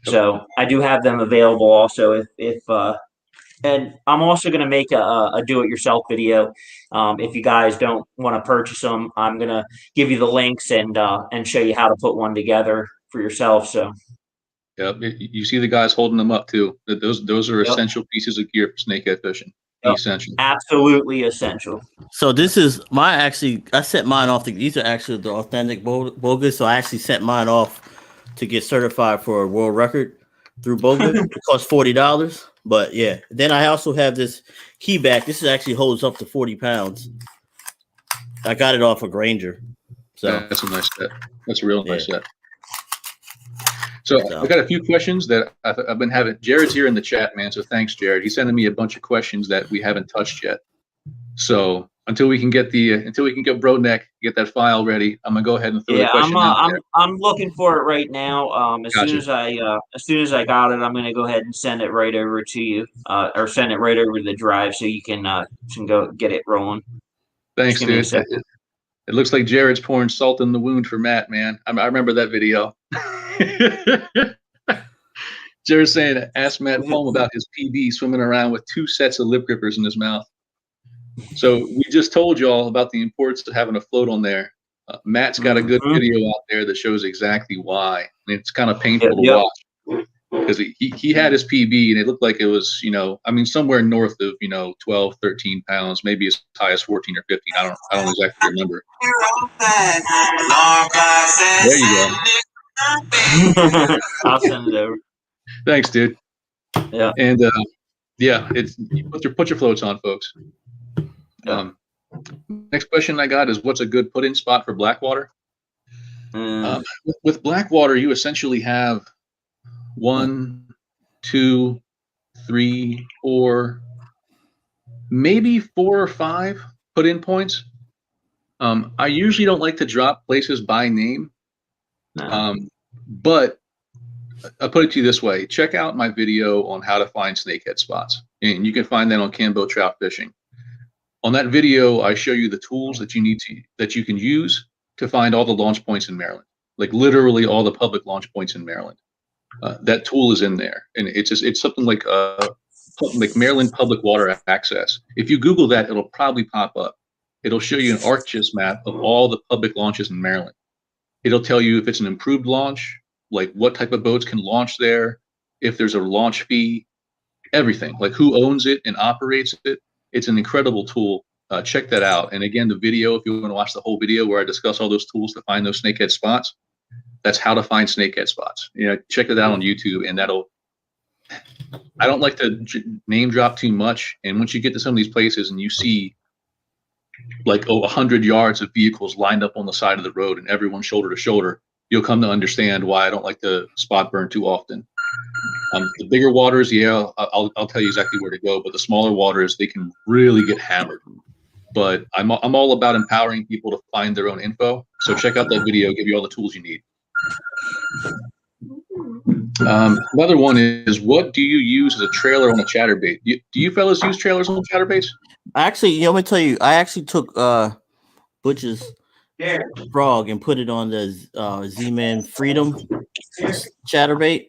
So I do have them available also if and I'm also going to make a do-it-yourself video. If you guys don't want to purchase them, I'm going to give you the links and show you how to put one together for yourself. So. Yep. You see the guys holding them up too. Those are Yep. essential pieces of gear for snakehead fishing. Yep. Essential. Absolutely essential. So this is I sent mine off. These are actually the authentic bogas. So I actually sent mine off to get certified for a world record through Boga. It costs $40. But yeah, then I also have this key back. This actually holds up to 40 pounds. I got it off of Granger. So yeah, that's a nice set. That's a real nice set. So I've got a few questions that I've been having. Jared's here in the chat, man. So thanks, Jared. He's sending me a bunch of questions that we haven't touched yet. So until we can get Broneck, get that file ready, I'm gonna go ahead and throw the question out there. I'm looking for it right now. As soon as I got it, I'm gonna go ahead and send it right over to you, or send it right over to the drive so you can go get it rolling. Thanks, dude. It looks like Jared's pouring salt in the wound for Matt, man. I remember that video. Jared's saying, ask Matt Foam about his PB swimming around with 2 sets of lip grippers in his mouth. So we just told you all about the importance of having a float on there. Matt's got a good video out there that shows exactly why. And it's kind of painful to watch because he had his PB and it looked like it was, somewhere north of, 12, 13 pounds, maybe as high as 14 or 15. I don't exactly remember. There you go. I'll send it over. Thanks, dude. Yeah. And it's put your floats on, folks. Next question I got is, what's a good put-in spot for Blackwater? With Blackwater, you essentially have 1, 2, 3, 4, maybe 4 or 5 put-in points. I usually don't like to drop places by name. But I'll put it to you this way. Check out my video on how to find snakehead spots. And you can find that on Cambo Trout Fishing. On that video, I show you the tools that you can use to find all the launch points in Maryland. Like literally all the public launch points in Maryland. That tool is in there. And it's something like Maryland Public Water Access. If you Google that, it'll probably pop up. It'll show you an ArcGIS map of all the public launches in Maryland. It'll tell you if it's an improved launch, like what type of boats can launch there, if there's a launch fee, everything, like who owns it and operates it. It's an incredible tool. Check that out. And again, the video, if you want to watch the whole video where I discuss all those tools to find those snakehead spots, that's how to find snakehead spots. Check it out on YouTube, and I don't like to name drop too much. And once you get to some of these places and you see like 100 yards of vehicles lined up on the side of the road and everyone shoulder to shoulder, you'll come to understand why I don't like to spot burn too often. The bigger waters, I'll tell you exactly where to go, but the smaller waters, they can really get hammered. But I'm all about empowering people to find their own info. So check out that video, give you all the tools you need. Another one is, what do you use as a trailer on a chatterbait? Do you fellas use trailers on chatterbaits? Actually, let me tell you, I actually took Butch's frog and put it on the Z-Man Freedom chatterbait,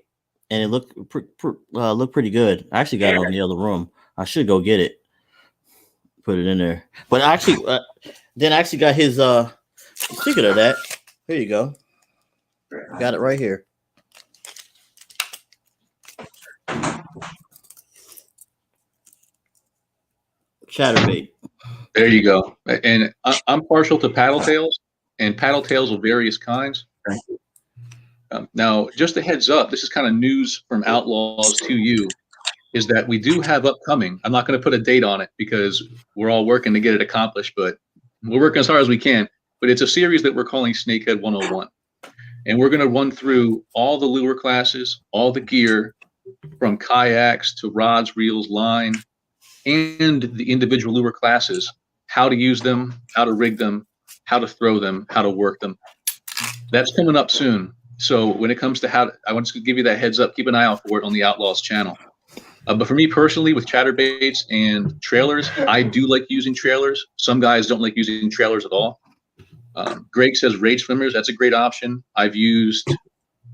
and it looked pretty good. I actually got it on the other room. I should go get it, put it in there. But I actually then I actually got his speaking of that, here you go. Got it right here. Chatterbait. There you go. And I'm partial to paddle tails and paddle tails of various kinds. Now, just a heads up, this is kind of news from Outlawz to you, is that we do have upcoming, I'm not going to put a date on it because we're all working to get it accomplished, but we're working as hard as we can. But it's a series that we're calling Snakehead 101. And we're going to run through all the lure classes, all the gear, from kayaks to rods, reels, line, and the individual lure classes, how to use them, how to rig them, how to throw them, how to work them. That's coming up soon. So when it comes to how, I want to give you that heads up, keep an eye out for it on the Outlawz channel. But for me personally, with chatterbaits and trailers, I do like using trailers. Some guys don't like using trailers at all. Greg says rage swimmers. That's a great option. I've used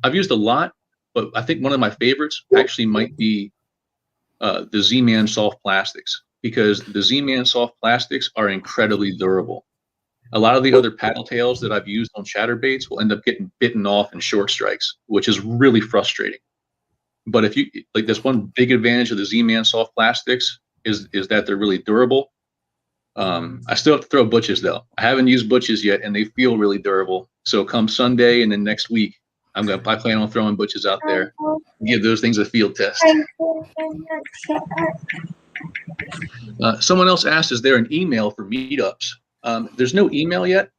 a lot, but I think one of my favorites actually might be the Z-Man soft plastics, because the Z-Man soft plastics are incredibly durable. A lot of the other paddle tails that I've used on chatterbaits will end up getting bitten off in short strikes, which is really frustrating. But if you like, there's one big advantage of the Z-Man soft plastics is that they're really durable. I still have to throw butches though. I haven't used butches yet, and they feel really durable. So come Sunday and then next week, I plan on throwing butches out there and give those things a field test. Someone else asked, is there an email for meetups? There's no email yet.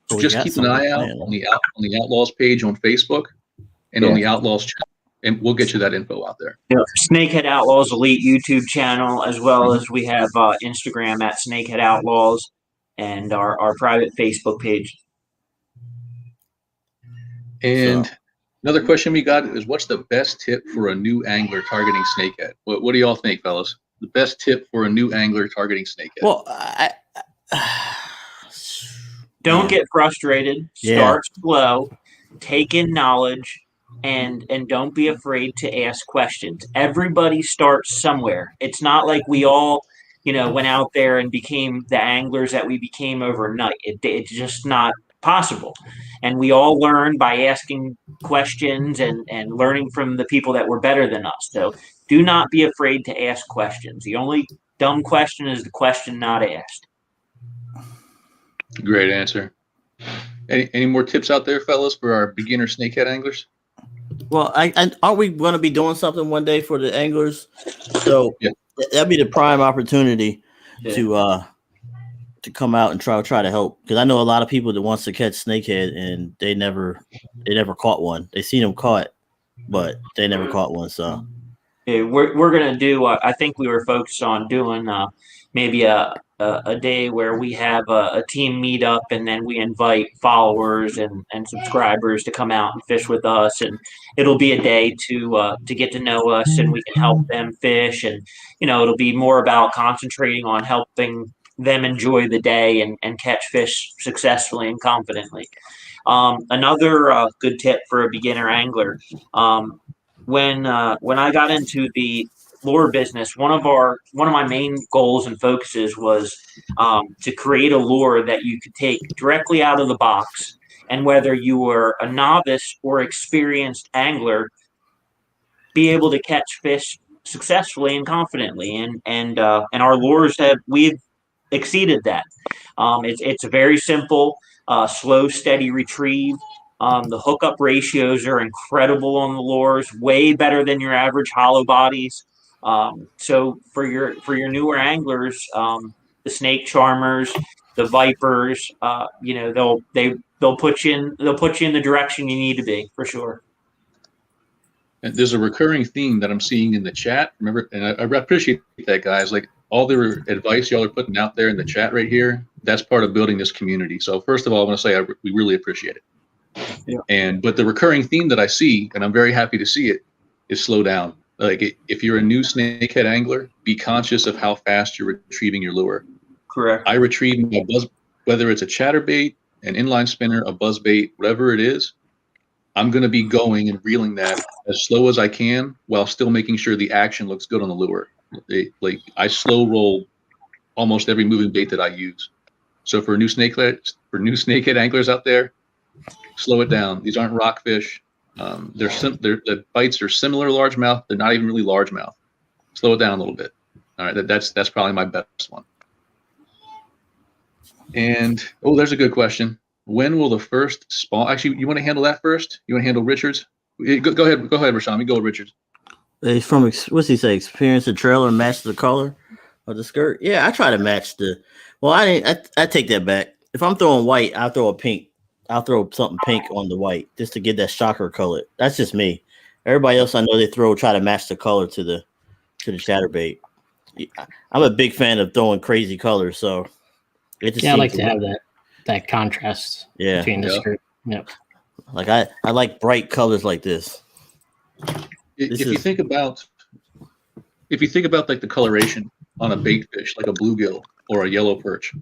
So just keep an eye out on the Outlawz page on Facebook and on the Outlawz channel, and we'll get you that info out there. Yeah, Snakehead Outlawz Elite YouTube channel, as well as we have Instagram at Snakehead Outlawz and our private Facebook page. And another question we got is, what's the best tip for a new angler targeting snakehead? What do y'all think, fellas? The best tip for a new angler targeting snakehead? Well, Don't get frustrated. Start slow. Take in knowledge, and don't be afraid to ask questions. Everybody starts somewhere. It's not like we all, went out there and became the anglers that we became overnight. It's just not possible. And we all learn by asking questions and learning from the people that were better than us. So do not be afraid to ask questions. The only dumb question is the question not asked. Great answer. Any more tips out there, fellas, for our beginner snakehead anglers? Well, aren't we going to be doing something one day for the anglers? So that'd be the prime opportunity to come out and try to help, because I know a lot of people that wants to catch snakehead and they never caught one. They seen them caught, but they never caught one. So we're gonna do. I think we were focused on doing maybe a day where we have a team meetup, and then we invite followers and subscribers to come out and fish with us, and it'll be a day to get to know us, and we can help them fish, and it'll be more about concentrating on helping them enjoy the day and catch fish successfully and confidently. Another good tip for a beginner angler, when I got into the lure business, one of my main goals and focuses was to create a lure that you could take directly out of the box, and whether you were a novice or experienced angler, be able to catch fish successfully and confidently. And our lures we've exceeded that. It's a very simple, slow, steady retrieve. The hookup ratios are incredible on the lures, way better than your average hollow bodies. So for your newer anglers, the snake charmers, the vipers, they'll put you in the direction you need to be, for sure. And there's a recurring theme that I'm seeing in the chat. Remember, and I appreciate that, guys. Like, all the advice y'all are putting out there in the chat right here, that's part of building this community. So first of all, I want to say we really appreciate it. But the recurring theme that I see, and I'm very happy to see it, is slow down. Like, if you're a new snakehead angler, be conscious of how fast you're retrieving your lure. Correct. I retrieve my buzz, whether it's a chatterbait, an inline spinner, a buzzbait, whatever it is, I'm going to be going and reeling that as slow as I can while still making sure the action looks good on the lure. I slow roll almost every moving bait that I use. So for new snakehead anglers out there, slow it down. These aren't rockfish. The bites are similar largemouth. They're not even really largemouth. Slow it down a little bit. All right, that's probably my best one. And there's a good question. When will the first spawn? Actually, you want to handle that first? You want to handle Richards? Go ahead, Rashami. Go with Richards. He's from, what's he say? Experience the trailer and match the color of the skirt. Yeah, I try to match I take that back. If I'm throwing white, I'll throw a pink. I'll throw something pink on the white just to get that shocker color. That's just me. Everybody else I know try to match the color to the chatterbait. I'm a big fan of throwing crazy colors, so I like to have that contrast between the skirt. Yep. Like I like bright colors like this. If you think about like the coloration on a bait fish, like a bluegill or a yellow perch,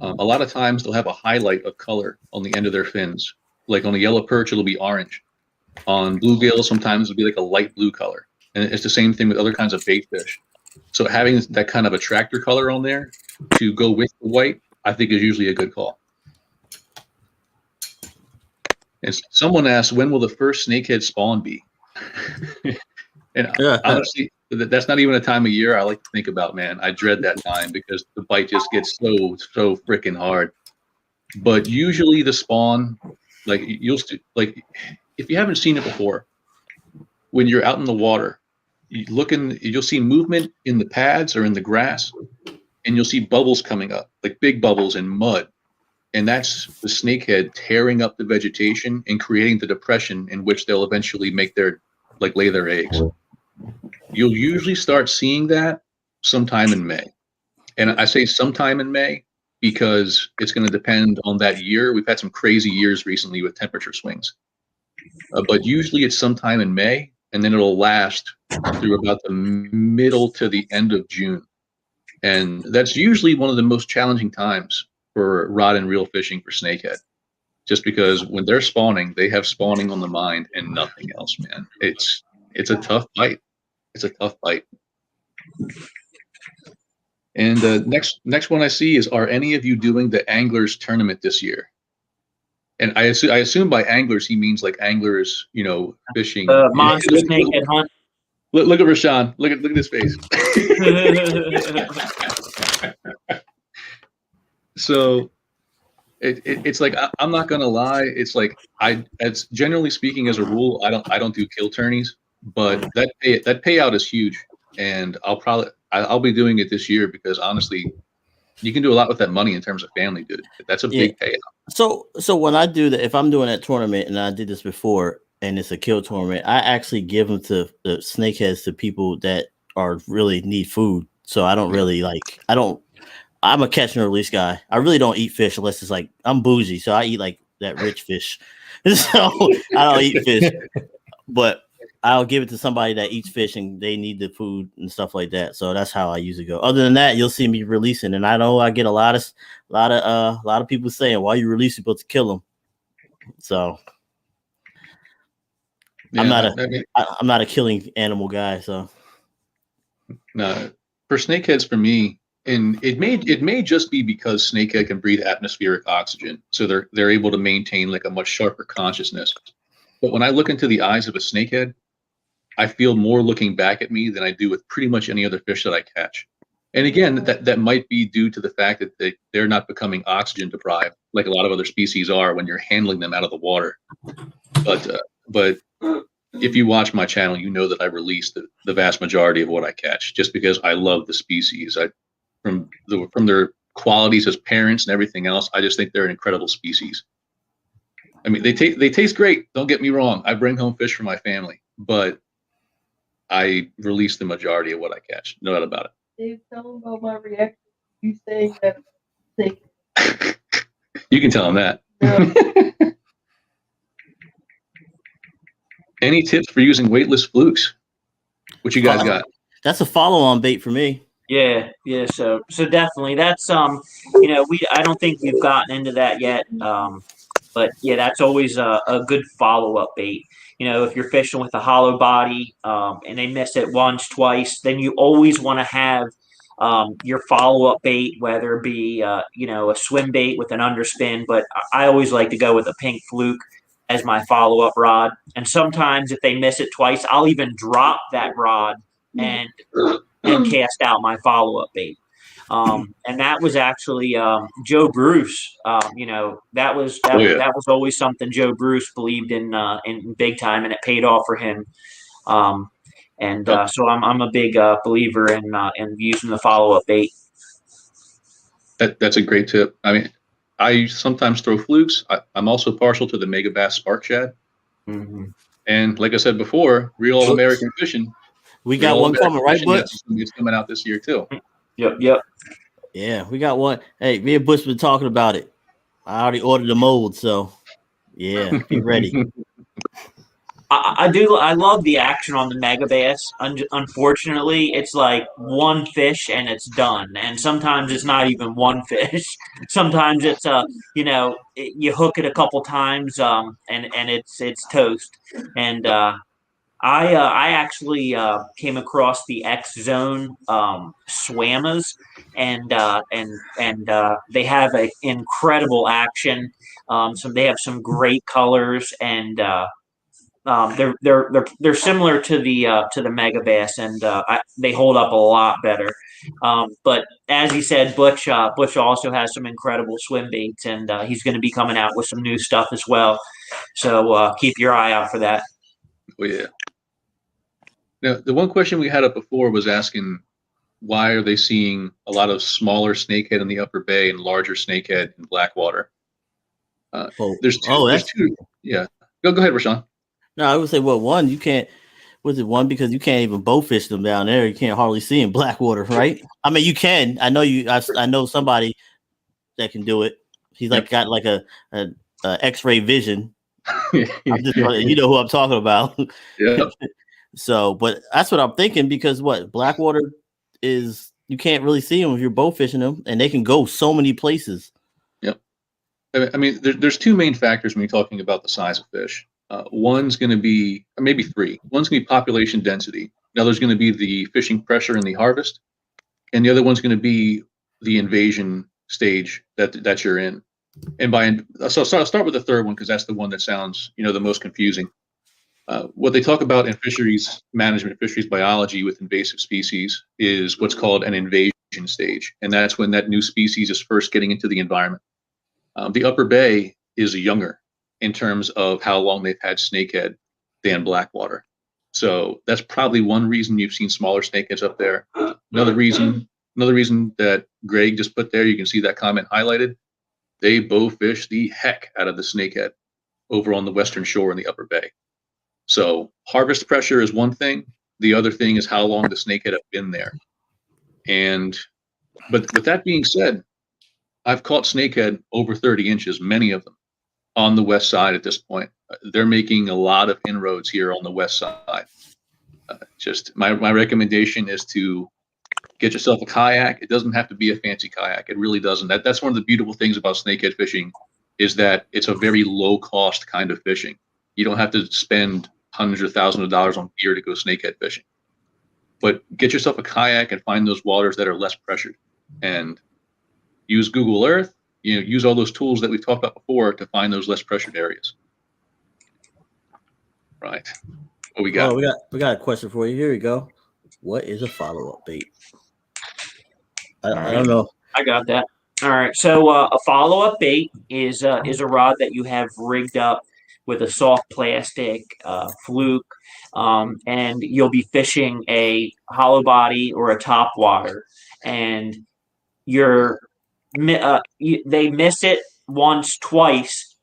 a lot of times they'll have a highlight of color on the end of their fins. Like on a yellow perch, it'll be orange. On bluegill, sometimes it'll be like a light blue color. And it's the same thing with other kinds of bait fish. So having that kind of attractor color on there to go with the white, I think is usually a good call. And someone asked, when will the first snakehead spawn be? And honestly, that's not even a time of year I like to think about, man. I dread that time because the bite just gets so freaking hard. But usually the spawn, like if you haven't seen it before, when you're out in the water, you'll see movement in the pads or in the grass, and you'll see bubbles coming up, like big bubbles in mud. And that's the snakehead tearing up the vegetation and creating the depression in which they'll eventually lay their eggs. You'll usually start seeing that sometime in May. And I say sometime in May because it's going to depend on that year. We've had some crazy years recently with temperature swings. But usually it's sometime in May, and then it'll last through about the middle to the end of June. And that's usually one of the most challenging times for rod and reel fishing for snakehead, just because when they're spawning, they have spawning on the mind and nothing else, man. It's a tough bite. It's a tough bite. And the next one I see is, are any of you doing the anglers tournament this year? And I assume by anglers he means like anglers, fishing. Monster snakehead hunt. Look at Rashawn. Look at his face. So it's like, I'm not gonna lie. It's like as generally speaking, as a rule, I don't do kill tourneys, but that payout is huge, and I'll be doing it this year because honestly, you can do a lot with that money in terms of family, dude. That's a big payout. So when I do that, if I'm doing that tournament, and I did this before, and it's a kill tournament, I actually give them to the snakeheads to people that really need food. So I don't really I'm a catch and release guy. I really don't eat fish unless it's like I'm bougie, so I eat like that rich fish. So I don't eat fish, but I'll give it to somebody that eats fish and they need the food and stuff like that. So that's how I usually go. Other than that, you'll see me releasing, and I know I get a lot of people saying, "Why you release people to kill them?" So yeah, I'm not a killing animal guy. So no, for snakeheads, for me. And it may just be because snakehead can breathe atmospheric oxygen, so they're able to maintain like a much sharper consciousness. But when I look into the eyes of a snakehead, I feel more looking back at me than I do with pretty much any other fish that I catch. And again, that might be due to the fact that they're not becoming oxygen deprived like a lot of other species are when you're handling them out of the water. But if you watch my channel, you know that I release the vast majority of what I catch just because I love the species. From their qualities as parents and everything else, I just think they're an incredible species. I mean, they taste great. Don't get me wrong. I bring home fish for my family, but I release the majority of what I catch. No doubt about it. Dave, tell them about my reaction. You saying that? You can tell them that. Yeah. Any tips for using weightless flukes? What you guys got? That's a follow-on bait for me. Yeah. So definitely that's I don't think we've gotten into that yet. But yeah, that's always a good follow-up bait. If you're fishing with a hollow body and they miss it once, twice, then you always want to have your follow-up bait, whether it be a swim bait with an underspin. But I always like to go with a pink fluke as my follow-up rod. And sometimes if they miss it twice, I'll even drop that rod and cast out my follow-up bait. And that was actually Joe Bruce. That was always something Joe Bruce believed in big time, and it paid off for him. So I'm a big believer in using the follow-up bait. That's a great tip. I mean, I sometimes throw flukes. I'm also partial to the Mega Bass Spark Shad. Mm-hmm. And like I said before, Real American Fishing. We got one coming, right, Butch? It's coming out this year too. Yep. Yeah, we got one. Hey, me and Butch been talking about it. I already ordered the mold, so Yeah, be ready. I love the action on the mega bass. Unfortunately, it's like one fish and it's done. And sometimes it's not even one fish. Sometimes it's you hook it a couple times, and it's toast. And I actually came across the X Zone Swammas, and they have an incredible action. They have some great colors, and they're similar to the Mega Bass, and they hold up a lot better. But as he said, Butch also has some incredible swim baits, and he's going to be coming out with some new stuff as well. So keep your eye out for that. Oh yeah. Now, the one question we had up before was asking why are they seeing a lot of smaller snakehead in the Upper Bay and larger snakehead in Blackwater? There's two. Yeah. Go ahead, Rashawn. No, I would say, well, one, you can't. Was it one because you can't even bow fish them down there? You can't hardly see in Blackwater, right? I mean, you can. I know you. I know somebody that can do it. He's like got like a X-ray vision. I'm just, you know who I'm talking about. Yeah. So, but that's what I'm thinking because Blackwater is you can't really see them if you're bow fishing them, and they can go so many places. Yep. I mean, there's two main factors when you're talking about the size of fish. One's going to be, or maybe three. One's going to be population density. Another's going to be the fishing pressure in the harvest, and the other one's going to be the invasion stage that you're in. And so I'll start with the third one because that's the one that sounds the most confusing. What they talk about in fisheries management, fisheries biology with invasive species is what's called an invasion stage, and that's when that new species is first getting into the environment. The Upper Bay is younger in terms of how long they've had snakehead than Blackwater. So that's probably one reason you've seen smaller snakeheads up there. Another reason that Greg just put there, you can see that comment highlighted. They bow fish the heck out of the snakehead over on the western shore in the Upper Bay. So harvest pressure is one thing. The other thing is how long the snakehead have been there. But with that being said, I've caught snakehead over 30 inches, many of them, on the west side at this point. They're making a lot of inroads here on the west side. Just my recommendation is to get yourself a kayak. It doesn't have to be a fancy kayak. It really doesn't. That's one of the beautiful things about snakehead fishing is that it's a very low cost kind of fishing. You don't have to spend hundreds of thousands of dollars on gear to go snakehead fishing. But get yourself a kayak and find those waters that are less pressured. And use Google Earth. Use all those tools that we've talked about before to find those less pressured areas. Right. What we got? Oh, we got a question for you. Here we go. What is a follow-up bait? I don't know. I got that. All right. So a follow-up bait is a rod that you have rigged up with a soft plastic fluke, and you'll be fishing a hollow body or a top water, and they miss it once, twice,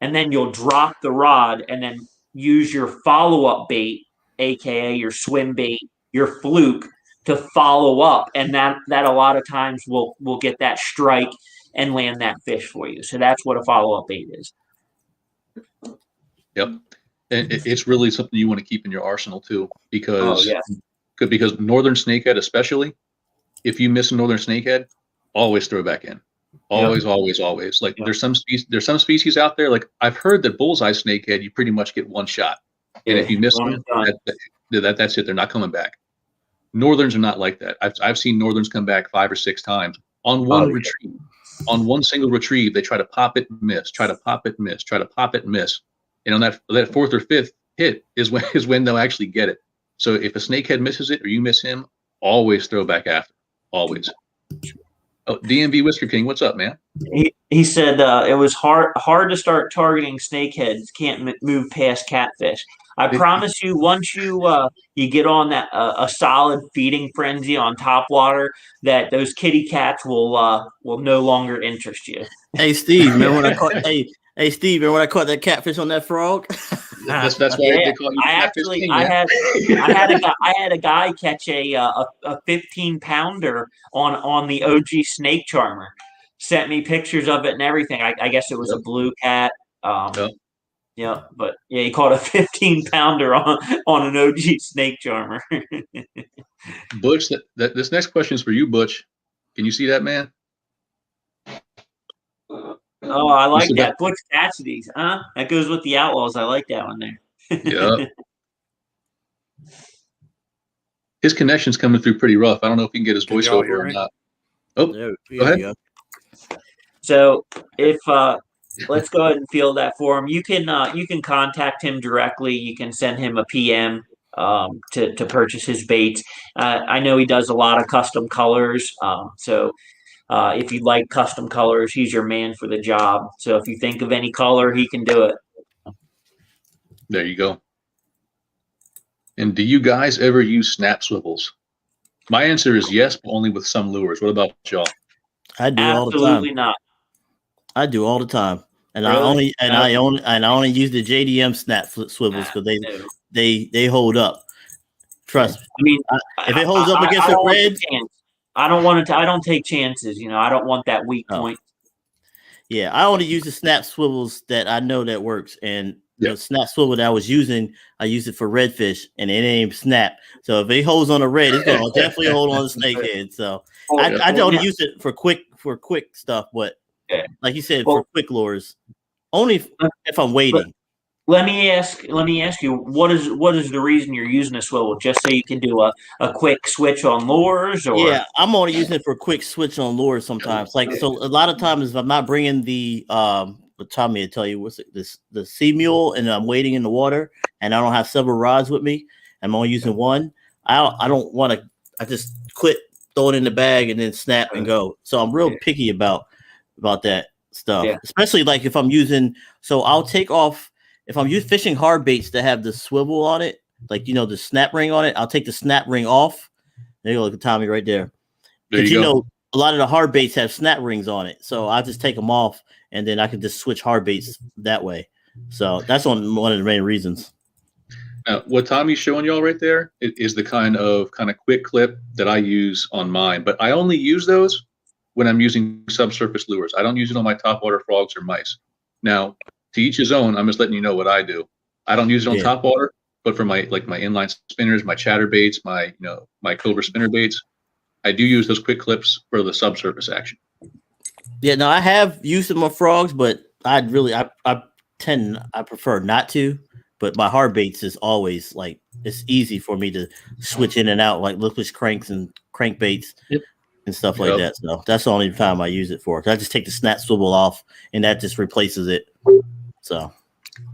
and then you'll drop the rod and then use your follow-up bait, aka your swim bait, your fluke, to follow up, and that a lot of times will get that strike and land that fish for you. So that's what a follow-up bait is. Yep. And it's really something you want to keep in your arsenal too, because northern snakehead, especially, if you miss a northern snakehead, always throw back in. Always. Like there's some species out there. Like I've heard that bullseye snakehead, you pretty much get one shot, and if you miss them, that's it. They're not coming back. Northerns are not like that. I've seen northerns come back 5 or 6 times on one retrieve. On one single retrieve, they try to pop it, miss. Try to pop it, miss. Try to pop it, miss. And on that 4th or 5th hit is when they'll actually get it. So if a snakehead misses it or you miss him, always throw back after. Always. Oh, DMV Whisker King, what's up, man? He said it was hard to start targeting snakeheads. Can't move past catfish. I promise you, once you get on that a solid feeding frenzy on top water, that those kitty cats will no longer interest you. Hey Steve, remember when I caught? Hey Steve, remember when I caught that catfish on that frog? That's why they call you catfish king. I had a guy catch a 15-pounder on the OG snake charmer. Sent me pictures of it and everything. I guess it was a blue cat. Yeah. Yeah, but yeah, he caught a 15-pounder on an OG snake charmer. Butch, this next question is for you, Butch. Can you see that, man? Oh, I like see that. Butch Cassidy's, huh? That goes with the Outlaws. I like that one there. Yeah. His connection's coming through pretty rough. I don't know if he can get his Can y'all voiceover hear or me? not. Oh, There go ahead. we go. So if let's go ahead and field that for him. You can contact him directly. You can send him a PM to purchase his baits. I know he does a lot of custom colors. So if you like custom colors, he's your man for the job. So if you think of any color, he can do it. There you go. And do you guys ever use snap swivels? My answer is yes, but only with some lures. What about y'all? I do all the time. Absolutely not. I do all the time, and Really? I only use the JDM snap swivels because they hold up. Trust me. I mean, If it holds up against I the don't want red, the chance. I don't want it to. I don't take chances. I don't want that weak point. yeah, I only use the snap swivels that I know that works, and Yeah. the snap swivel that I was using, I use it for redfish, and it ain't snap. So if it holds on a red, it's gonna definitely hold on the snakehead. So I don't use it for quick stuff, but like you said, for quick lures, only if I'm waiting. Let me ask you, what is the reason you're using a swivel? Just so you can do a quick switch on lures, or Yeah, I'm only using it for a quick switch on lures sometimes. Like, so a lot of times if I'm not bringing the Tommy will tell you what's it, the sea mule, and I'm waiting in the water and I don't have several rods with me, I'm only using one. I don't want to. I just quit, throw it in the bag, and then snap and go. So I'm real picky about that stuff, especially like if I'm using. So I'll take off if I'm fishing hard baits that have the swivel on it, like the snap ring on it. I'll take the snap ring off. There you go, look at Tommy right there. Because a lot of the hard baits have snap rings on it, so I'll just take them off, and then I can just switch hard baits that way. So that's one of the main reasons. Now, what Tommy's showing y'all right there is the kind of quick clip that I use on mine, but I only use those when I'm using subsurface lures. I don't use it on my topwater frogs or mice. Now, to each his own. I'm just letting you know what I do. I don't use it on topwater, but for my inline spinners, my chatterbaits, my cobra spinner baits, I do use those quick clips for the subsurface action. Yeah, no, I have used them on frogs, but I prefer not to. But my hard baits is always like it's easy for me to switch in and out, like lipless cranks and crankbaits and stuff like that. So that's the only time I use it for. I just take the snap swivel off, and that just replaces it. So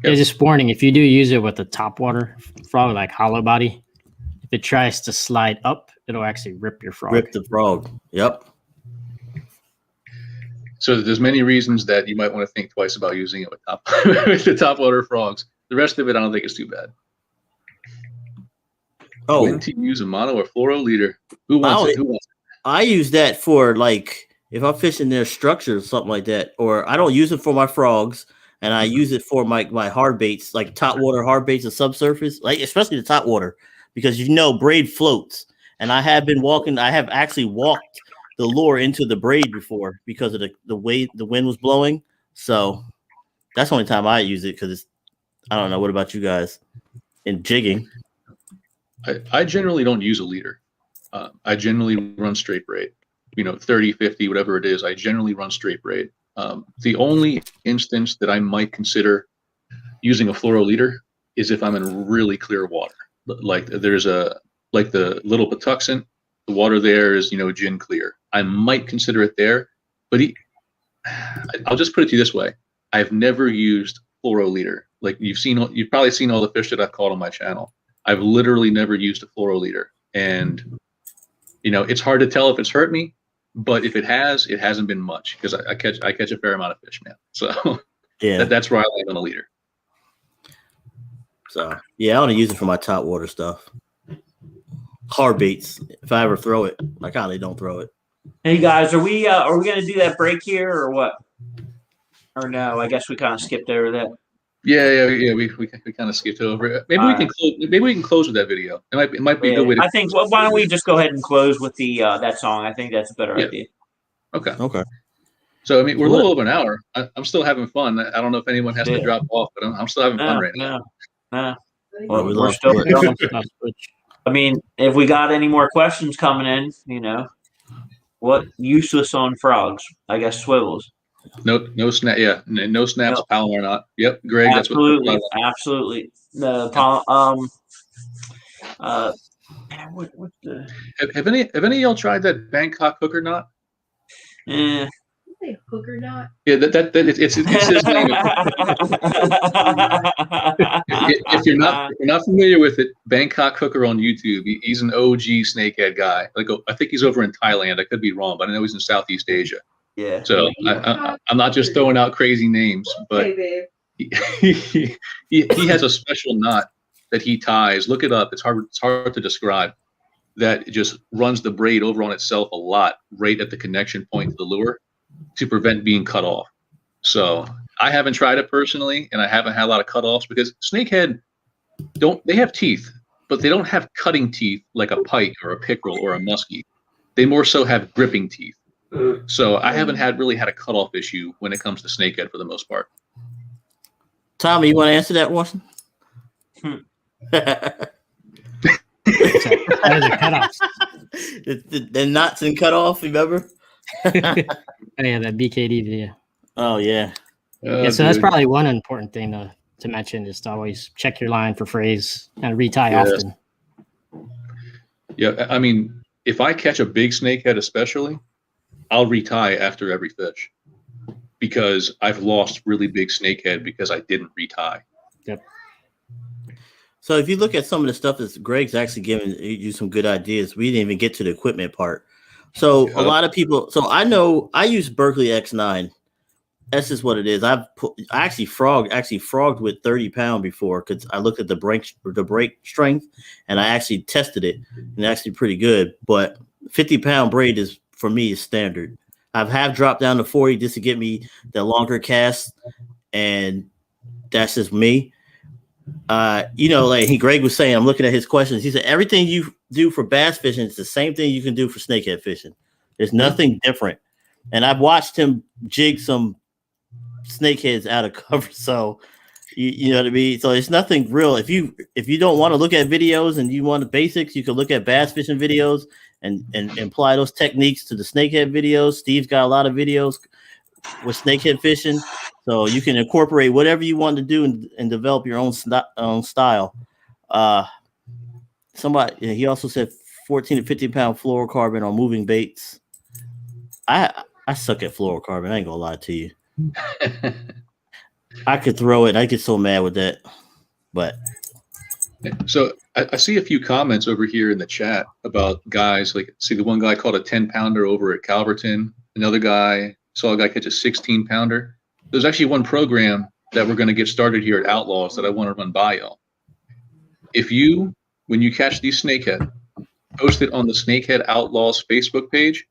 yeah, just warning: if you do use it with a topwater frog, like hollow body, if it tries to slide up, it'll actually rip your frog. Rip the frog. Yep. So there's many reasons that you might want to think twice about using it with the topwater frogs. The rest of it, I don't think it's too bad. Oh, when to use a mono or fluoro leader? Who wants it? I use that for like if I'm fishing their structure or something like that, or I don't use it for my frogs, and I use it for my hard baits, like topwater hard baits and subsurface, like especially the topwater, because braid floats, and I have actually walked the lure into the braid before because of the way the wind was blowing. So that's the only time I use it, because I don't know. What about you guys in jigging? I generally don't use a leader. I generally run straight braid, 30, 50, whatever it is. I generally run straight braid. The only instance that I might consider using a fluoro leader is if I'm in really clear water. Like there's the Little Patuxent, the water there is, gin clear. I might consider it there, but I'll just put it to you this way. I've never used fluoro leader. Like you've probably seen all the fish that I've caught on my channel. I've literally never used a fluoro leader. And, it's hard to tell if it's hurt me, but if it has, it hasn't been much, because I catch a fair amount of fish, man. So yeah, that's where I land on a leader. So yeah, I only use it for my top water stuff. Hard baits. If I ever throw it, I kind of don't throw it. Hey guys, are we gonna do that break here or what? Or no? I guess we kind of skipped over that. Yeah. We kind of skipped over it. Maybe we can close with that video. It might be a good way to. I think. Well, why don't we just go ahead and close with the that song? I think that's a better idea. Okay. So I mean, we're a Cool. little over an hour. I'm still having fun. I don't know if anyone has to Yeah. drop off, but I'm still having fun right now. No. Oh, Well, we we're lost still Butch. going. Stuff, which- I mean, if we got any more questions coming in, what useless on frogs? I guess swivels. No snap. Yeah, no snaps. No. Palomar not. Yep, Greg. That's what I Absolutely, want. absolutely. What the? Have any of y'all tried that Bangkok hooker knot? Eh. Say hooker knot. Yeah, it's his name. If you're not familiar with it, Bangkok hooker on YouTube. He's an OG snakehead guy. Like I think he's over in Thailand. I could be wrong, but I know he's in Southeast Asia. Yeah. So I'm not just throwing out crazy names, but Okay, babe. he has a special knot that he ties. Look it up. It's hard to describe. That just runs the braid over on itself a lot, right at the connection point to the lure, to prevent being cut off. So I haven't tried it personally, and I haven't had a lot of cutoffs because snakehead they have teeth, but they don't have cutting teeth like a pike or a pickerel or a muskie. They more so have gripping teeth. So I haven't really had a cutoff issue when it comes to snakehead for the most part. Tommy, you want to answer that one? That was a cutoffs. the knots and cutoff, remember? Oh, yeah, that BKD video. Oh yeah. Yeah, so that's probably one important thing to mention is to always check your line for phrase and retie often. Yeah, I mean, if I catch a big snakehead, especially, I'll retie after every fish because I've lost really big snakehead because I didn't retie. Yep. So if you look at some of the stuff that Greg's actually giving you some good ideas, we didn't even get to the equipment part. So a lot of people. So I know I use Berkeley X9. That's just what it is. I actually frogged with 30-pound before because I looked at the brake strength and I actually tested it and actually pretty good. But 50-pound braid is for me is standard. I've have dropped down to 40 just to get me the longer cast, and that's just me. Like Greg was saying, I'm looking at his questions. He said everything you do for bass fishing is the same thing you can do for snakehead fishing. There's nothing different. And I've watched him jig some snakeheads out of cover. So you know what I mean? So it's nothing real. If you don't want to look at videos and you want the basics, you can look at bass fishing videos and apply those techniques to the snakehead videos. Steve's got a lot of videos with snakehead fishing. So you can incorporate whatever you want to do and develop your own style. He also said 14 to 15-pound fluorocarbon on moving baits. I suck at fluorocarbon. I ain't gonna lie to you. I could throw it. I get so mad with that. But so I see a few comments over here in the chat about guys like see the one guy called a 10-pounder over at Calverton. Another guy saw a guy catch a 16-pounder. There's actually one program that we're going to get started here at Outlaws that I want to run by y'all. When you catch these snakehead, post it on the Snakehead Outlaws Facebook page.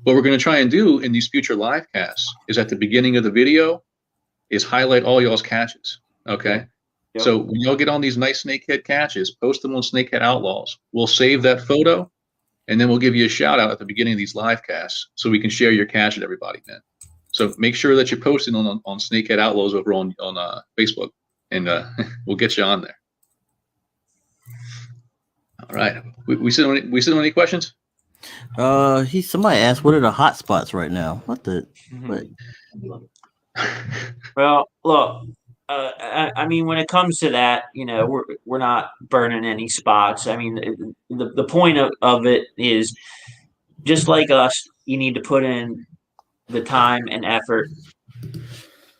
What we're going to try and do in these future live casts is at the beginning of the video is highlight all y'all's catches. Okay. Yep. So when y'all get on these nice snakehead catches, post them on Snakehead Outlaws. We'll save that photo and then we'll give you a shout out at the beginning of these live casts so we can share your catch with everybody, man. So make sure that you're posting on Snakehead Outlaws over on Facebook, and we'll get you on there. All right. We sit on any questions? Somebody asked, what are the hot spots right now? What? Well, look, I mean, when it comes to that, we're not burning any spots. I mean, the point of it is just like us, you need to put in the time and effort,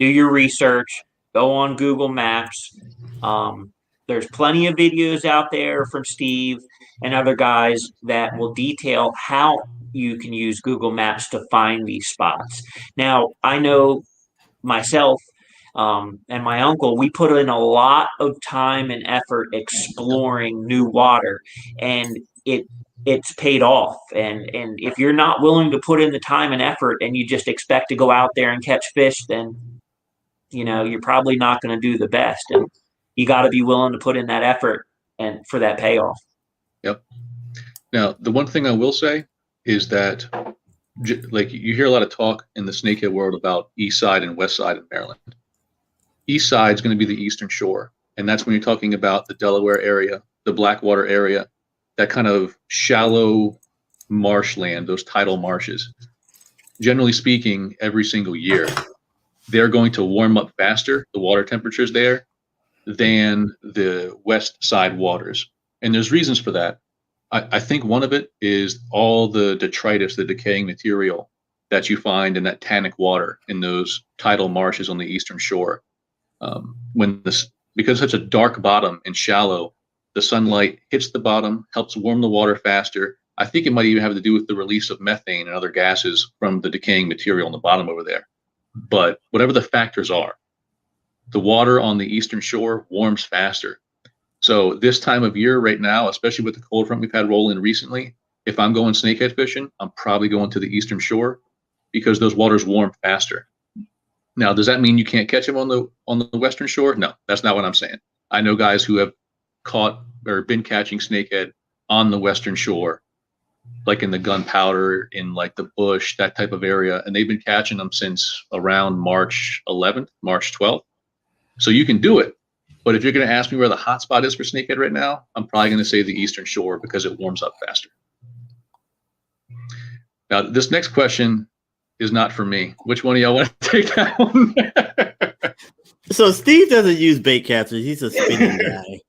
do your research, go on Google Maps. There's plenty of videos out there from Steve and other guys that will detail how you can use Google Maps to find these spots. Now, I know myself and my uncle, we put in a lot of time and effort exploring new water, and it's paid off. And if you're not willing to put in the time and effort and you just expect to go out there and catch fish, then you're probably not going to do the best. And you got to be willing to put in that effort and for that payoff. Yep. Now, the one thing I will say is that like you hear a lot of talk in the snakehead world about east side and west side of Maryland. East side is going to be the eastern shore, and that's when you're talking about the Delaware area, the Blackwater area, that kind of shallow marshland, those tidal marshes. Generally speaking, every single year, they're going to warm up faster, the water temperatures there, than the west side waters. And there's reasons for that. I think one of it is all the detritus, the decaying material that you find in that tannic water in those tidal marshes on the eastern shore. Because it's such a dark bottom and shallow, the sunlight hits the bottom, helps warm the water faster. I think it might even have to do with the release of methane and other gases from the decaying material on the bottom over there. But whatever the factors are, the water on the eastern shore warms faster. So this time of year right now, especially with the cold front we've had roll in recently, if I'm going snakehead fishing, I'm probably going to the eastern shore because those waters warm faster. Now, does that mean you can't catch them on the western shore? No, that's not what I'm saying. I know guys who have caught or been catching snakehead on the western shore, like in the Gunpowder, in like the bush, that type of area, and they've been catching them since around March 11th, March 12th. So you can do it. But if you're going to ask me where the hot spot is for snakehead right now, I'm probably going to say the eastern shore because it warms up faster. Now, this next question is not for me. Which one of y'all want to take that one? So Steve doesn't use bait casters. He's a spinning guy.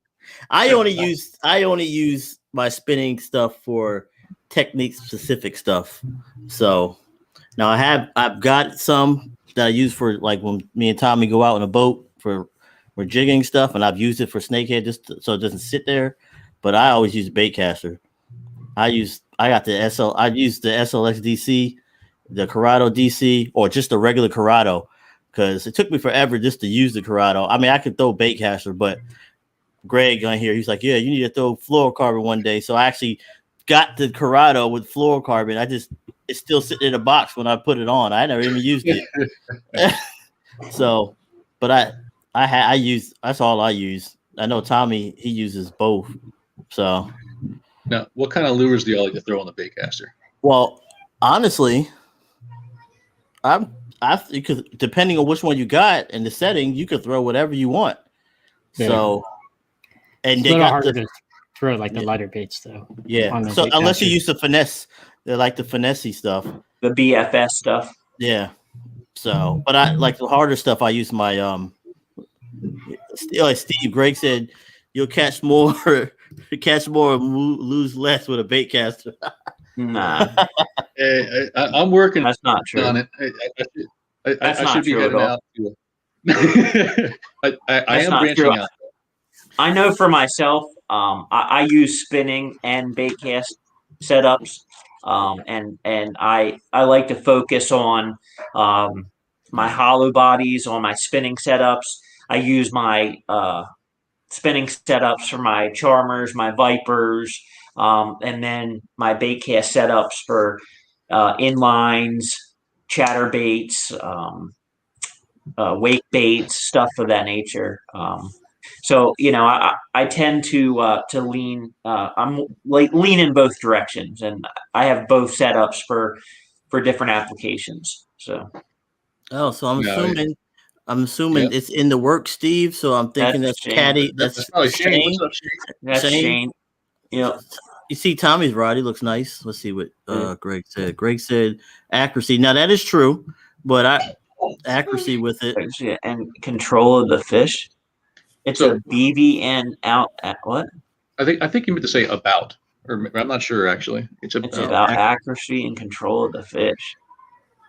I only use my spinning stuff for technique specific stuff. So now I've got some that I use for like when me and Tommy go out in a boat for jigging stuff, and I've used it for snakehead just so it doesn't sit there. But I always use a bait caster. I use the SLX DC, the Corrado DC, or just the regular Corrado, because it took me forever just to use the Corrado. I mean, I could throw bait caster, but Greg on here, he's like, yeah, you need to throw fluorocarbon one day. So I actually got the Corrado with fluorocarbon. It's still sitting in a box when I put it on. I never even used it. So, but I use, that's all I use. I know Tommy, he uses both. So now, what kind of lures do y'all like to throw on the bait caster? Well, honestly, because depending on which one you got and the setting, you could throw whatever you want. Yeah. So, and it's they got harder to throw like the lighter baits though. Yeah. So unless you use the finesse, they like the finessey stuff, the BFS stuff. Yeah. So, but I like the harder stuff. I use my like Steve Greg said, you'll catch more, lose less with a bait caster. Nah, I'm working. That's not true. On it. I should be heading out. I am branching out. I know for myself, I use spinning and bait cast setups, and I like to focus on my hollow bodies on my spinning setups. I use my spinning setups for my charmers, my vipers, and then my bait cast setups for inlines, chatterbaits, wake baits, stuff of that nature. So I tend to lean. I'm like lean in both directions, and I have both setups for different applications. So. Oh, so I'm assuming it's in the work, Steve. So I'm thinking that's Caddy. That's Shane. What's up, Shane? That's Shane. Yeah. You see Tommy's rod. He looks nice. Let's see what Greg said. Greg said accuracy. Now that is true, but accuracy with it and control of the fish. It's a BVN out at what? I think you meant to say about, or I'm not sure actually. It's about accuracy and control of the fish.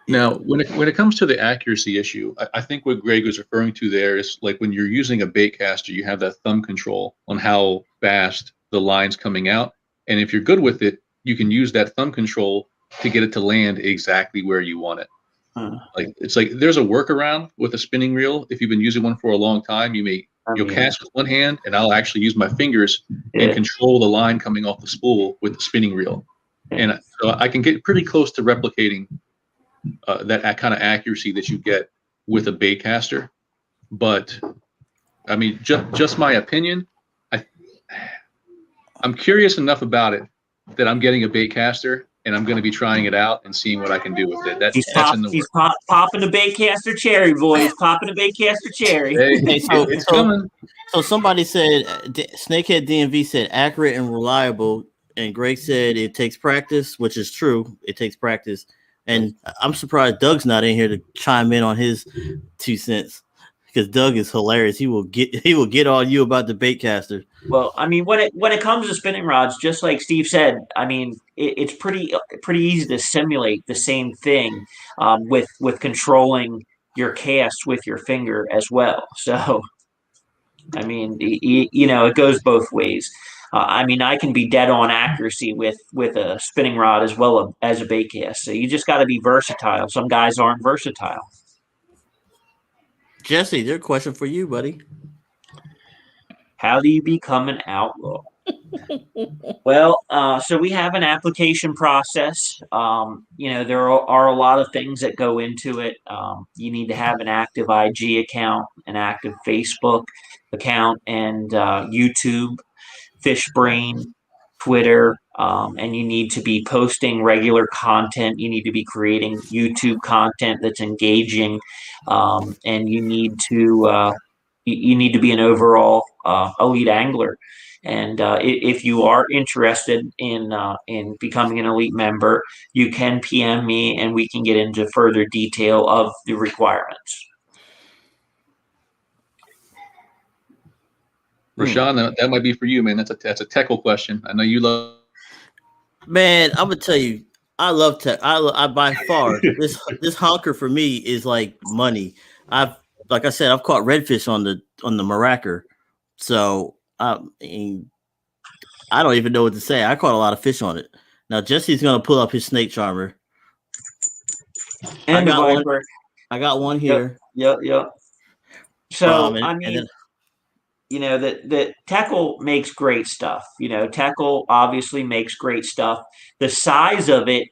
Now, when it comes to the accuracy issue, I think what Greg was referring to there is like when you're using a bait caster, you have that thumb control on how fast the line's coming out. And if you're good with it, you can use that thumb control to get it to land exactly where you want it. Like it's like there's a workaround with a spinning reel. If you've been using one for a long time, you'll cast with one hand, and I'll actually use my fingers and control the line coming off the spool with the spinning reel. And so I can get pretty close to replicating that kind of accuracy that you get with a bait caster. But I mean, just my opinion, I'm curious enough about it that I'm getting a bait caster and I'm going to be trying it out and seeing what I can do with it. That's in the He's works. popping the baitcaster cherry, boys. Popping the baitcaster cherry. Hey, Hey, so it's so coming. so somebody said Snakehead DMV said accurate and reliable, and Greg said it takes practice, which is true. It takes practice, and I'm surprised Doug's not in here to chime in on his 2 cents because Doug is hilarious. He will get on you about the baitcaster. Well, I mean, when it comes to spinning rods, just like Steve said, I mean, it's pretty easy to simulate the same thing with controlling your cast with your finger as well. So, I mean, it goes both ways. I mean, I can be dead on accuracy with a spinning rod as well as a bait cast. So you just got to be versatile. Some guys aren't versatile. Jesse, there's a question for you, buddy. How do you become an outlaw? Well, so we have an application process. There are a lot of things that go into it. You need to have an active IG account, an active Facebook account, and YouTube, Fishbrain, Twitter, and you need to be posting regular content. You need to be creating YouTube content that's engaging, and you need to be an overall elite angler. And if you are interested in becoming an elite member, you can PM me, and we can get into further detail of the requirements. Rashawn, that might be for you, man. That's a technical question. I know you love. Man, I'm gonna tell you, I love tech. I by far this honker for me is like money. Like I said, I've caught redfish on the Maracker, so I mean, I don't even know what to say. I caught a lot of fish on it. Now Jesse's gonna pull up his snake charmer. And I got one here. Yep. So And I mean, then, that Teckle makes great stuff. Teckle obviously makes great stuff. The size of it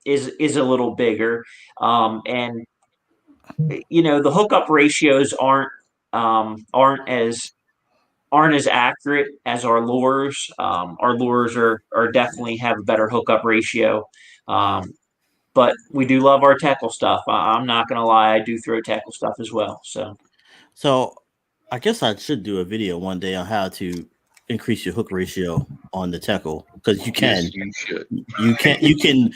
is a little bigger, and the hookup ratios aren't as accurate as our lures. Our lures are definitely have a better hookup ratio. But we do love our tackle stuff. I'm not gonna lie, I do throw tackle stuff as well. So I guess I should do a video one day on how to increase your hook ratio on the tackle because you can. Yes, you should. You can.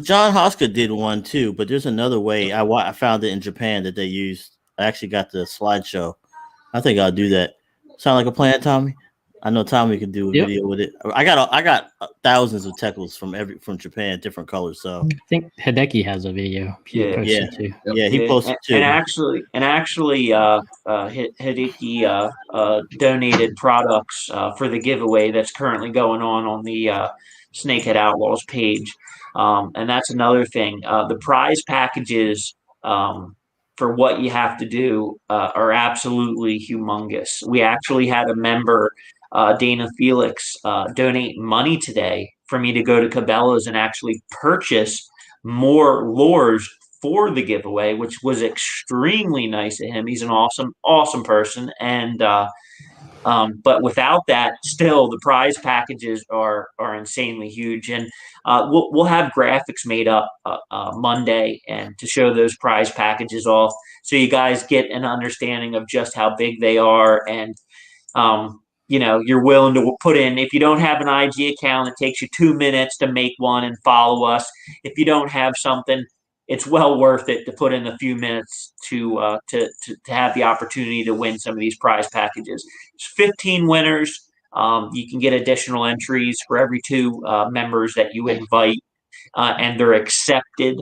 John Hoska did one too, but there's another way. I found it in Japan that they used. I actually got the slideshow. I think I'll do that. Sound like a plan, Tommy? I know Tommy can do a video with it. I got thousands of tackles from Japan, different colors. So I think Hideki has a video. He posted too. Yeah, he posted too. And actually, Hideki donated products for the giveaway that's currently going on the Snakehead Outlawz page. And that's another thing. The prize packages for what you have to do are absolutely humongous. We actually had a member, Dana Felix, donate money today for me to go to Cabela's and actually purchase more lures for the giveaway, which was extremely nice of him. He's an awesome person. And but without that, still the prize packages are insanely huge. And we'll have graphics made up Monday and to show those prize packages off, so you guys get an understanding of just how big they are. And you're willing to put in. If you don't have an IG account, it takes you 2 minutes to make one and follow us. If you don't have something, it's well worth it to put in a few minutes to have the opportunity to win some of these prize packages. It's 15 winners. You can get additional entries for every 2 members that you invite, and they're accepted.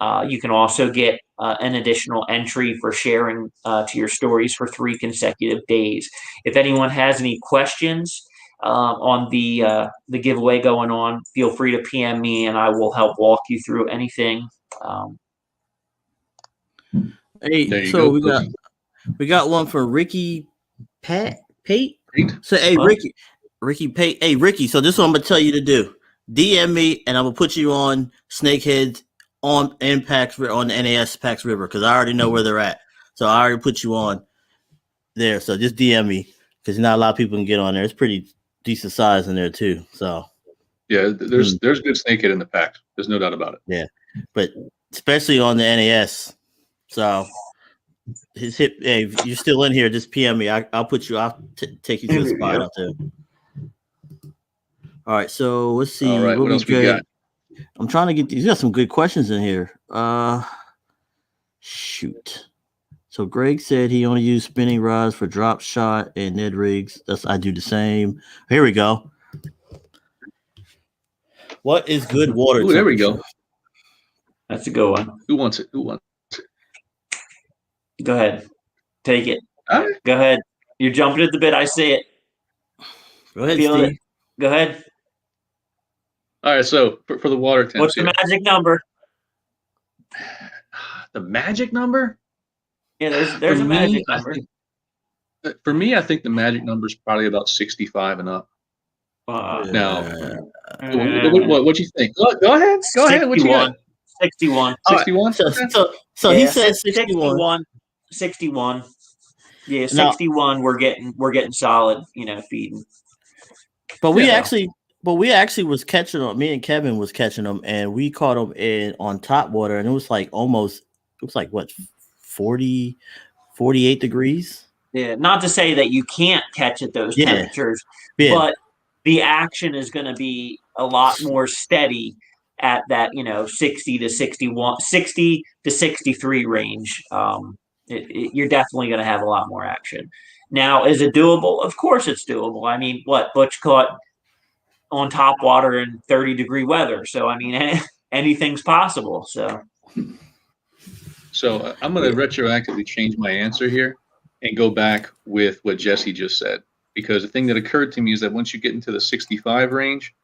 You can also get an additional entry for sharing to your stories for 3 consecutive days. If anyone has any questions on the giveaway going on, feel free to PM me and I will help walk you through anything. Hey, so we got one for Ricky Pate. So hey, what? Ricky Pate. Hey Ricky, so this is what I'm gonna tell you to do. DM me and I'm gonna put you on Snakehead on the NAS Pax River because I already know where they're at. So I already put you on there. So just DM me because not a lot of people can get on there. It's pretty decent size in there too. So Yeah, there's good snakehead in the pack. There's no doubt about it. But especially on the NAS. So his hip. Hey, if you're still in here, just PM me. I'll put you. I'll take you to the spot out there. All right. So let's see. All right. What else we got? I'm trying to get these. You got some good questions in here. Shoot. So Greg said he only used spinning rods for drop shot and Ned rigs. I do the same. Here we go. What is good water? Ooh, there we go. That's a good one. Who wants it? Go ahead. Take it. All right. Go ahead. You're jumping at the bit. I see it. Go ahead, Feel Steve. it. Go ahead. All right. So for the water temps, What's the magic number? The magic number? Yeah, there's a magic number. For me, I think the magic number is probably about 65 and up. Now, what you think? Go ahead. Go ahead. What you got? 61. 61? So he said 61. 61. Yeah, 61. We're getting solid, feeding. But we actually was catching them. Me and Kevin was catching them, and we caught them on top water, and it was like what 40, 48 degrees. Yeah, not to say that you can't catch at those temperatures, but the action is going to be a lot more steady at that 60 to 61, 60 to 63 range. You're definitely going to have a lot more action. Now, is it doable? Of course it's doable. I mean, Butch caught on top water in 30-degree weather. So, I mean, anything's possible. So I'm going to retroactively change my answer here and go back with what Jesse just said. Because the thing that occurred to me is that once you get into the 65 range,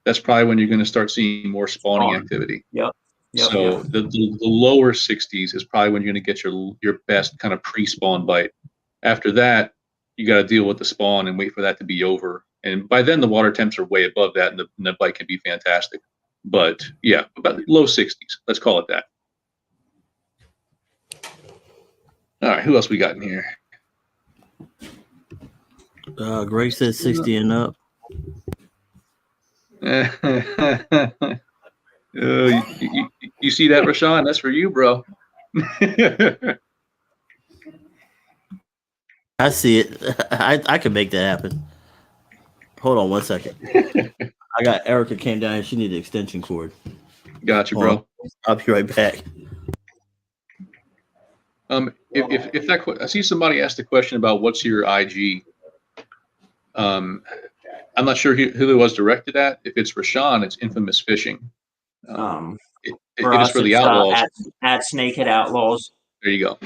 that's probably when you're going to start seeing more spawning activity. Yep. So the lower 60s is probably when you're going to get your best kind of pre-spawn bite. After that, you got to deal with the spawn and wait for that to be over. And by then, the water temps are way above that, and the bite can be fantastic. But yeah, about low 60s. Let's call it that. All right, who else we got in here? Greg says 60 and up. You see that, Rashawn? That's for you, bro. I see it. I can make that happen. Hold on one second. I got Erica came down and she needed an extension cord. Gotcha, bro. I'll be right back. If that I see somebody asked a question about what's your IG. I'm not sure who it was directed at. If it's Rashawn, it's Infamous Fishing. It is for the Outlaws. At Snakehead Outlawz. There you go.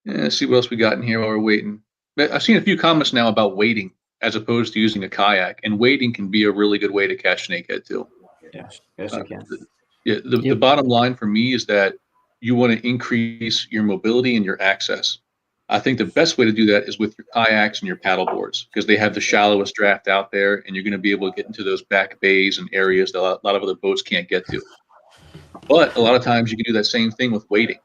Let's see what else we got in here while we're waiting. I've seen a few comments now about wading as opposed to using a kayak, and wading can be a really good way to catch snakehead too. Yes, it can. The bottom line for me is that you want to increase your mobility and your access. I think the best way to do that is with your kayaks and your paddle boards, because they have the shallowest draft out there, and you're going to be able to get into those back bays and areas that a lot of other boats can't get to. But a lot of times you can do that same thing with wading.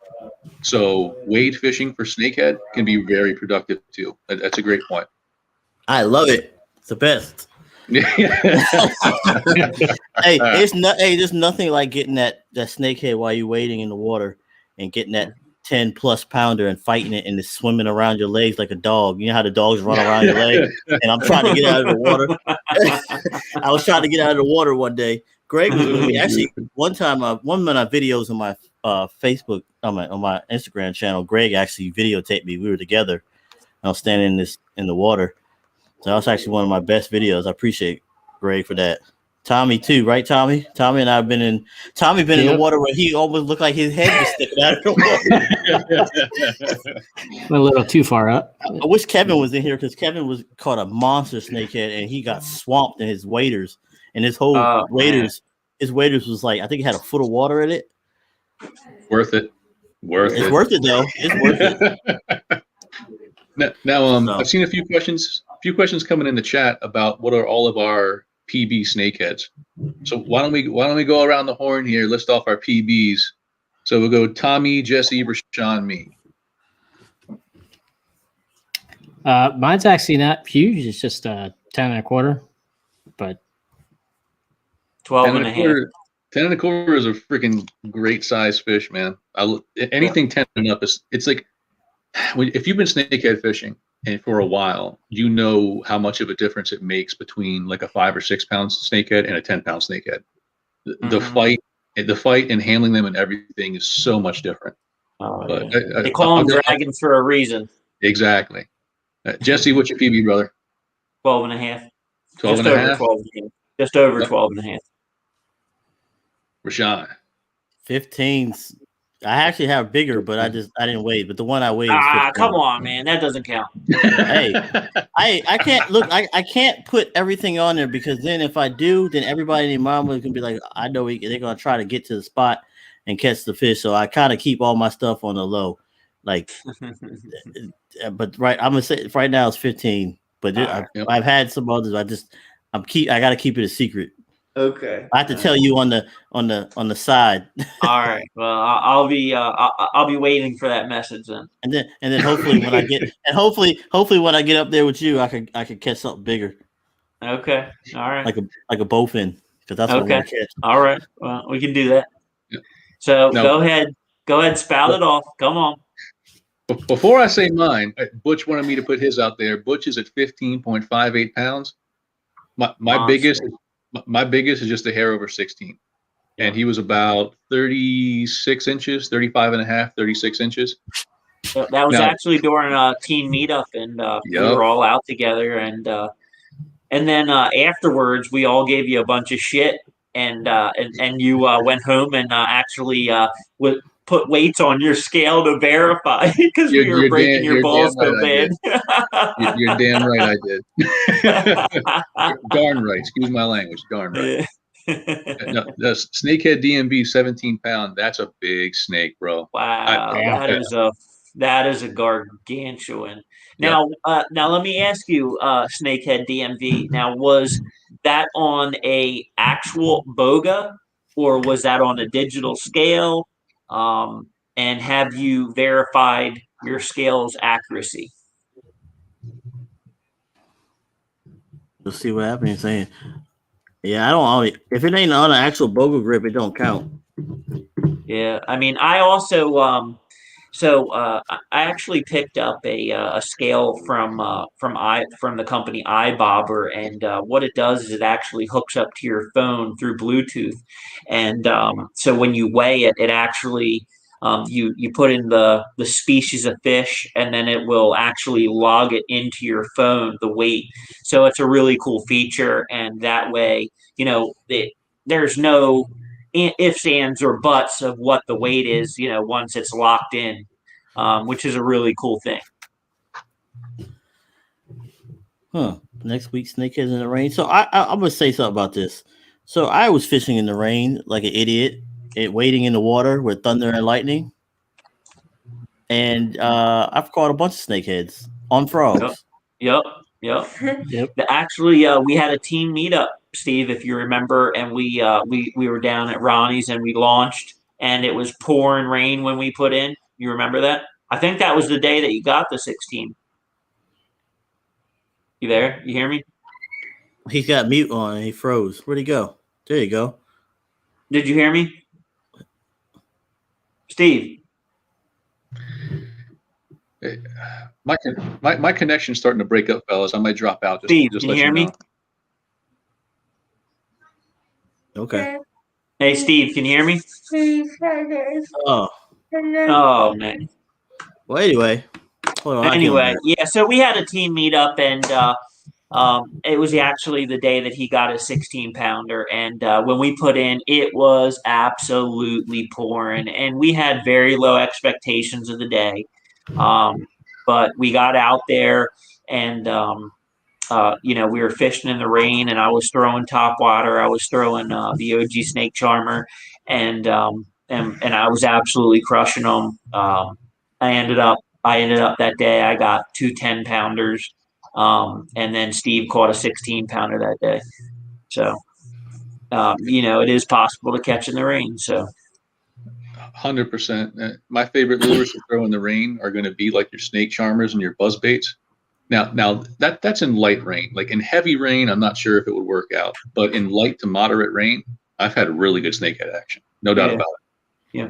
So wade fishing for snakehead can be very productive too. That's a great point. I love it. It's the best. There's nothing like getting that snakehead while you're wading in the water and getting that 10+ pounder and fighting it and it's swimming around your legs like a dog. You know how the dogs run around your leg? And I'm trying to get out of the water. I was trying to get out of the water one day. Greg was with me. Actually, one time, one of my videos on my Facebook, on my Instagram channel, Greg actually videotaped me. We were together. I was standing in the water. So that was actually one of my best videos. I appreciate Greg for that. Tommy too, right, Tommy? Tommy and I have been in. Tommy been in the water where he almost looked like his head was sticking out of the water. A little too far up. I wish Kevin was in here because Kevin caught a monster snakehead and he got swamped in his waders. And his whole his waders was like, I think it had a foot of water in it. Worth it. It's worth it though. It's worth it. Now, I've seen a few questions coming in the chat about what are all of our PB snakeheads. So why don't we go around the horn here, list off our PBs. So we'll go Tommy, Jesse, Rashawn, me. Mine's actually not huge. It's just 10 1/4. but 12 and a half. 10 and a quarter is a freaking great size fish, man. Anything 10 and up it's like if you've been snakehead fishing and for a while, you know how much of a difference it makes between like a 5 or 6 pound snakehead and a 10-pound snakehead. The fight and handling them and everything is so much different. Oh, But yeah. They call them dragons for a reason. Exactly. Jesse, what's your PB, brother? 12 and a half. 12 Just and a over half? 12 and a half. Just over 12 and a half. Rashawn. 15s. I actually have bigger, but I didn't weigh. But the one I weighed. Come on, man, that doesn't count. Hey, I can't look. I can't put everything on there because then if I do, then everybody in the mama can be like, I know they're gonna try to get to the spot and catch the fish. So I kind of keep all my stuff on the low, like. But I'm gonna say right now it's 15. But I've had some others. I got to keep it a secret. Okay. I have to tell you on the side. All right. Well, I'll be waiting for that message then. And then hopefully when I get hopefully when I get up there with you, I could catch something bigger. Okay. All right. Like a bowfin, because that's what I want to catch. All right. Well, we can do that. Yeah. So go ahead, spout it off. Come on. Before I say mine, Butch wanted me to put his out there. Butch is at 15.58 pounds. My biggest is just a hair over 16. And he was about 36 inches, 35 and a half, 36 inches. So that was actually during a team meetup, and we were all out together. And then afterwards, we all gave you a bunch of shit, and you went home and actually put weights on your scale to verify because we were breaking your balls so bad. You're damn right I did. Darn right. Excuse my language. Darn right. No, the snakehead DMB 17 pound. That's a big snake, bro. Wow, that is a gargantuan. Now, let me ask you, snakehead DMV. Now, was that on a actual boga, or was that on a digital scale? And have you verified your scale's accuracy? We'll see what happens. You're saying, yeah, I don't. If it ain't on an actual boga grip, it don't count. Yeah, I mean, I also I actually picked up a scale from the company iBobber, and what it does is it actually hooks up to your phone through Bluetooth, and so when you weigh it, it actually you put in the species of fish, and then it will actually log it into your phone, the weight. So it's a really cool feature, and that way, there's no ifs, ands, or buts of what the weight is, once it's locked in, which is a really cool thing. Next week, snakeheads in the rain. So I'm gonna say something about this. So I was fishing in the rain like an idiot, wading in the water with thunder and lightning, and I've caught a bunch of snakeheads on frogs. Yep. Actually, we had a team meetup, Steve, if you remember, and we were down at Ronnie's and we launched, and it was pouring rain when we put in. You remember that? I think that was the day that you got the 16. You there? You hear me? He's got mute on and he froze. Where'd he go? There you go. Did you hear me? Steve? Hey, my connection's starting to break up, fellas. I might drop out. Steve, can you hear me? Okay. Hey, Steve, can you hear me? Oh, man. Well, anyway. Hold on, yeah, so we had a team meetup, and it was actually the day that he got his 16-pounder, and when we put in, it was absolutely pouring, and we had very low expectations of the day, but we got out there, and we were fishing in the rain, and I was throwing top water, I was throwing the OG snake charmer, and I was absolutely crushing them. I ended up that day, I got 2 10-pounders. And then Steve caught a 16-pounder that day. So, it is possible to catch in the rain. So, 100%. My favorite lures to throw in the rain are going to be like your snake charmers and your buzz baits. Now that's in light rain. Like in heavy rain, I'm not sure if it would work out. But in light to moderate rain, I've had really good snakehead action. No doubt about it. Yeah.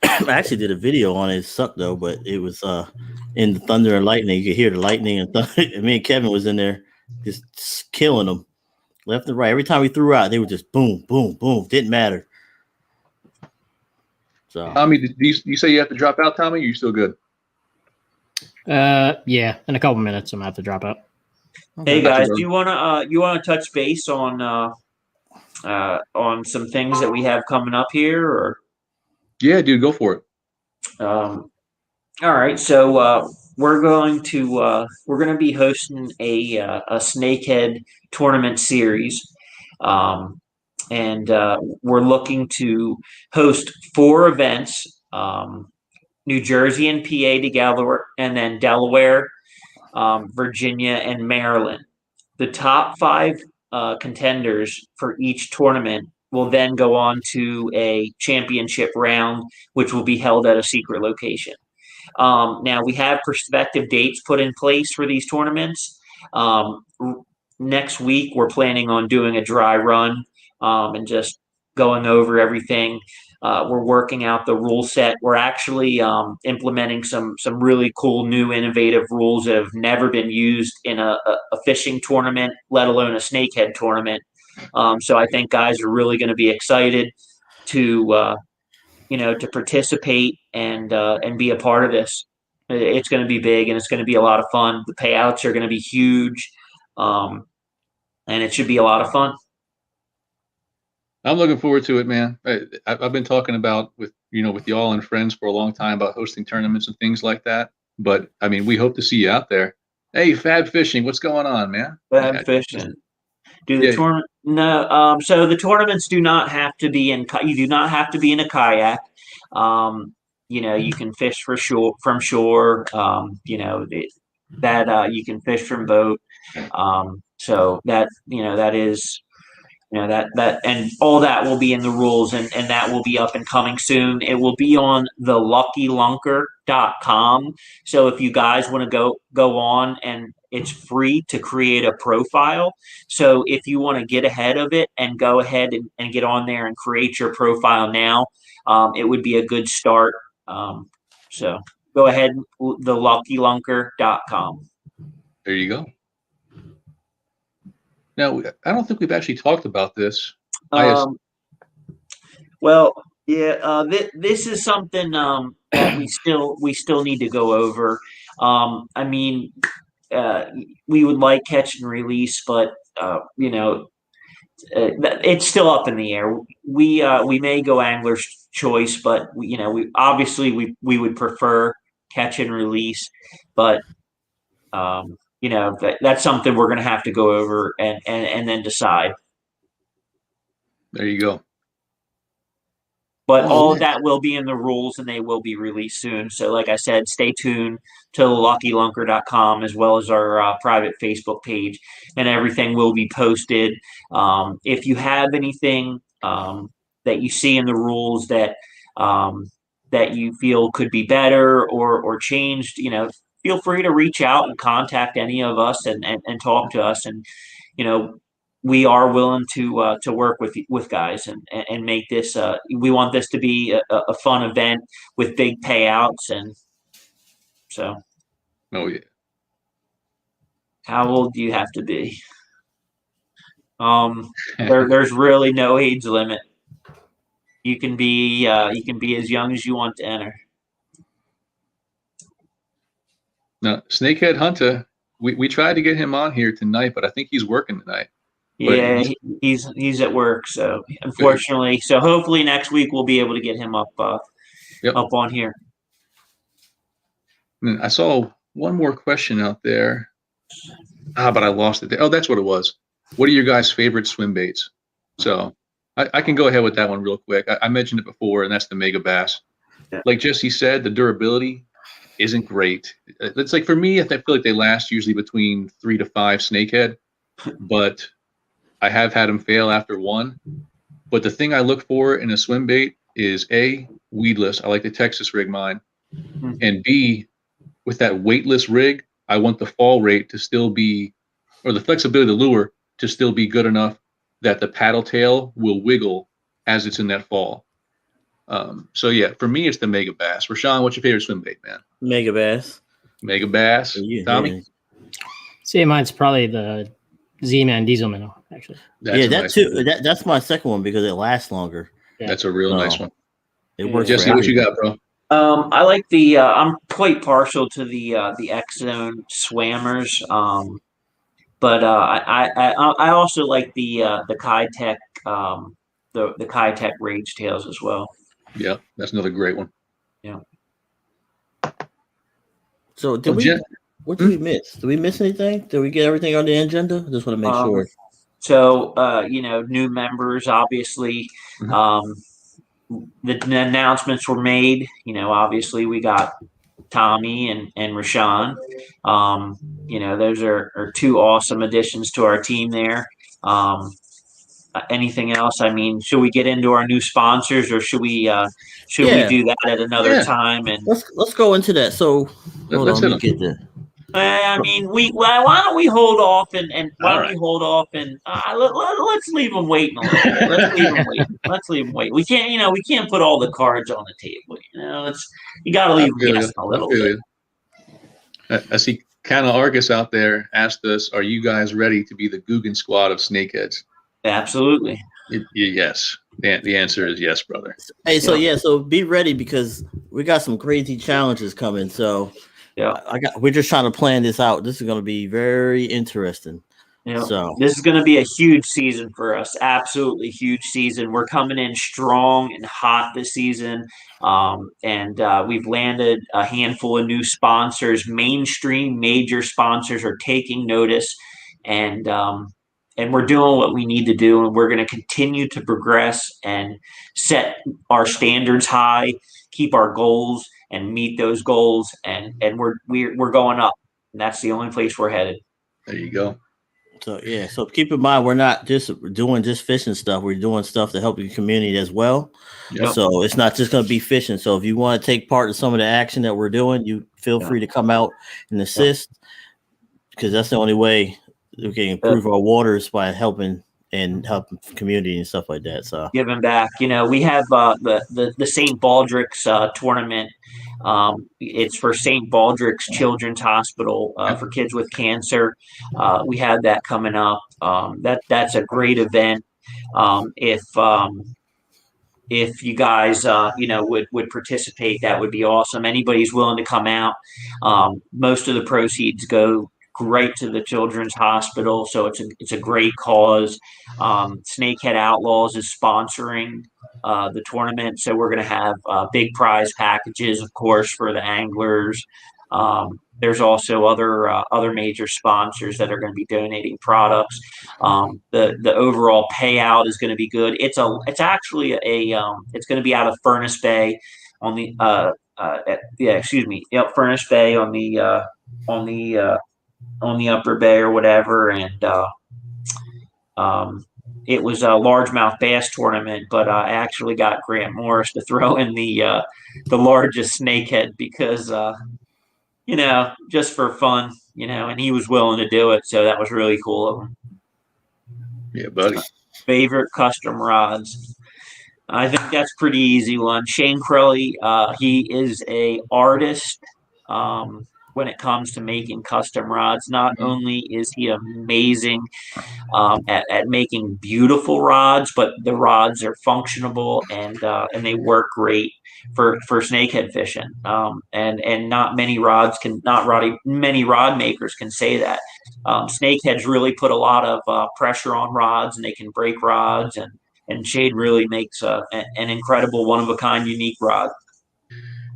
I actually did a video on it. It sucked though, but it was in the thunder and lightning. You could hear the lightning and thunder. And me and Kevin was in there just killing them left and right. Every time we threw out, they were just boom, boom, boom. Didn't matter. So Tommy, did you say you have to drop out, Tommy? Or are you still good? Yeah, in a couple minutes, I'm gonna have to drop out. Hey Not too guys, bad. do you wanna touch base on some things that we have coming up here, or Yeah, dude, go for it. all right? So we're going to be hosting a Snakehead tournament series, and we're looking to host 4 events: New Jersey and PA together, and then Delaware, Virginia, and Maryland. The top 5 contenders for each tournament will then go on to a championship round, which will be held at a secret location. Now, we have prospective dates put in place for these tournaments. Next week, we're planning on doing a dry run and just going over everything. We're working out the rule set. We're actually implementing some really cool, new, innovative rules that have never been used in a fishing tournament, let alone a snakehead tournament. So I think guys are really going to be excited to to participate and be a part of this. It's going to be big and it's going to be a lot of fun. The payouts are going to be huge, and it should be a lot of fun. I'm looking forward to it, man. I've been talking about with y'all and friends for a long time about hosting tournaments and things like that. But I mean, we hope to see you out there. Hey, Fab Fishing, what's going on, man? Fab fishing. Do the Yeah. tournament? No. So the tournaments do not have to be in. You do not have to be in a kayak. You can fish from shore. You can fish from boat. So that is. That and all that will be in the rules, and that will be up and coming soon. It will be on theluckylunker.com. So if you guys want to go on, and it's free to create a profile. So if you want to get ahead of it and go ahead and get on there and create your profile now, it would be a good start. So go ahead, theluckylunker.com. There you go. Now, I don't think we've actually talked about this. Well, yeah, this is something that we still need to go over. I mean, we would like catch and release, but it's still up in the air. We may go angler's choice, but we obviously we would prefer catch and release, but that's something we're going to have to go over and then decide. There you go. But Oh, all yeah. of that will be in the rules and they will be released soon. So like I said, stay tuned to luckylunker.com as well as our private Facebook page, and everything will be posted. If you have anything that you see in the rules that you feel could be better or changed, feel free to reach out and contact any of us and talk to us. And, we are willing to work with guys and make this. We want this to be a fun event with big payouts, and so. Oh yeah. How old do you have to be? There's really no age limit. You can be as young as you want to enter. Now, Snakehead Hunter, we tried to get him on here tonight, but I think he's working tonight. Yeah, he's at work, so unfortunately. So hopefully next week we'll be able to get him up up on here. And I saw one more question out there. But I lost it there. Oh, that's what it was. What are your guys' favorite swim baits? So I can go ahead with that one real quick. I mentioned it before, and that's the Mega Bass. Yeah. Like Jesse said, the durability isn't great. It's like for me, I feel like they last usually between 3 to 5 snakehead, but I have had them fail after 1. But the thing I look for in a swim bait is A, weedless. I like the Texas rig mine. And B, with that weightless rig, I want the fall rate to still be, or the flexibility of the lure to still be good enough that the paddle tail will wiggle as it's in that fall. So yeah, for me, it's the mega bass. Rashawn, what's your favorite swim bait, man? Mega bass. Mega bass. Yeah, Tommy? yeah. See, mine's probably the Z-Man Diesel Minnow, actually. That's a that nice too. one. That's my second one because it lasts longer. That's a real nice one. It works. Jesse, for what you everything. got, bro? I like the. I'm quite partial to the X Zone Swammers. But I also like the Kai Tech the Kai Tech Rage Tails as well. Yeah, that's another great one. Yeah. So what did we miss? Did we miss anything? Did we get everything on the agenda? Just want to make sure. So new members, obviously. The announcements were made. Obviously we got Tommy and Rashawn. Those are two awesome additions to our team there. Anything else? I mean, should we get into our new sponsors, or should we do that at another time? And let's go into that. So hold on, let me get there. I mean, why don't we hold off and let's leave them waiting a little bit. Let's leave them waiting. We can't put all the cards on the table. You got to leave them guessing a little bit. I see Kana Argus out there asked us, "Are you guys ready to be the Guggen squad of snakeheads?" Absolutely. Yes. The answer is yes, brother. Hey, so be ready because we got some crazy challenges coming. So we're just trying to plan this out. This is going to be very interesting. Yeah. So this is going to be a huge season for us. Absolutely huge season. We're coming in strong and hot this season. And we've landed a handful of new sponsors. Mainstream major sponsors are taking notice, and we're doing what we need to do, and we're going to continue to progress and set our standards high, keep our goals, and meet those goals. And we're going up, and that's the only place we're headed. There you go. So keep in mind, we're not just doing fishing stuff. We're doing stuff to help the community as well. Yep. So it's not just going to be fishing. So if you want to take part in some of the action that we're doing, you feel free to come out and assist, because that's the only way we can improve our waters, by helping community and stuff like that. So giving back. We have the St. Baldrick's tournament. It's for St. Baldrick's Children's Hospital for kids with cancer. We have that coming up. That's a great event. If you guys would participate, that would be awesome. Anybody's willing to come out. Most of the proceeds go right to the Children's Hospital, so it's a great cause. Snakehead Outlawz is sponsoring the tournament, so we're going to have big prize packages, of course, for the anglers. There's also other major sponsors that are going to be donating products. The overall payout is going to be good. It's going to be out of Furnace Bay on the Furnace Bay on the upper bay or whatever. And it was a largemouth bass tournament, but I actually got Grant Morris to throw in the largest snakehead because just for fun, and he was willing to do it, so that was really cool of him. Yeah, buddy. Favorite custom rods. I think that's pretty easy one. Shane Crowley, he is a artist when it comes to making custom rods. Not only is he amazing at making beautiful rods, but the rods are functional and they work great for snakehead fishing. And not many rod makers can say that. Snakeheads really put a lot of pressure on rods, and they can break rods, and Shade really makes an incredible, one-of-a-kind, unique rod.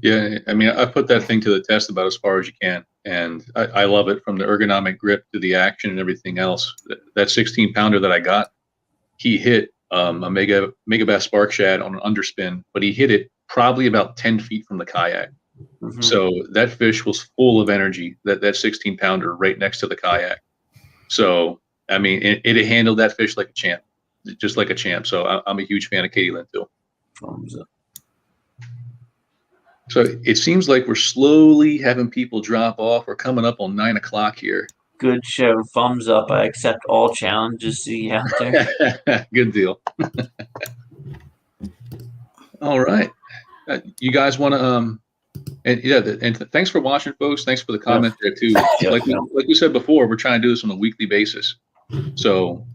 Yeah, I mean, I put that thing to the test about as far as you can, and I love it, from the ergonomic grip to the action and everything else. That 16-pounder that I got, he hit a mega bass spark shad on an underspin, but he hit it probably about 10 feet from the kayak. Mm-hmm. So that fish was full of energy, that 16-pounder right next to the kayak. So, I mean, it handled that fish like a champ, just like a champ. So I'm a huge fan of Katie Lynn too. So it seems like we're slowly having people drop off. We're coming up on 9 o'clock here. Good show. Thumbs up. I accept all challenges. See you out there. Good deal. All right. You guys want to and thanks for watching, folks. Thanks for the comment there too. Like we said before, we're trying to do this on a weekly basis. So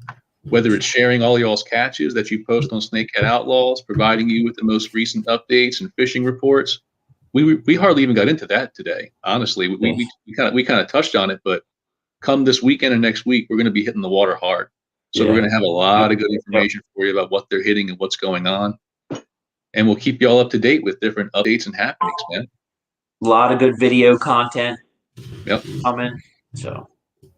whether it's sharing all y'all's catches that you post on Snakehead Outlawz, providing you with the most recent updates and fishing reports, we hardly even got into that today. Honestly, we kind of touched on it, but come this weekend and next week, we're going to be hitting the water hard. So we're going to have a lot of good information for you about what they're hitting and what's going on. And we'll keep you all up to date with different updates and happenings, man. A lot of good video content coming. So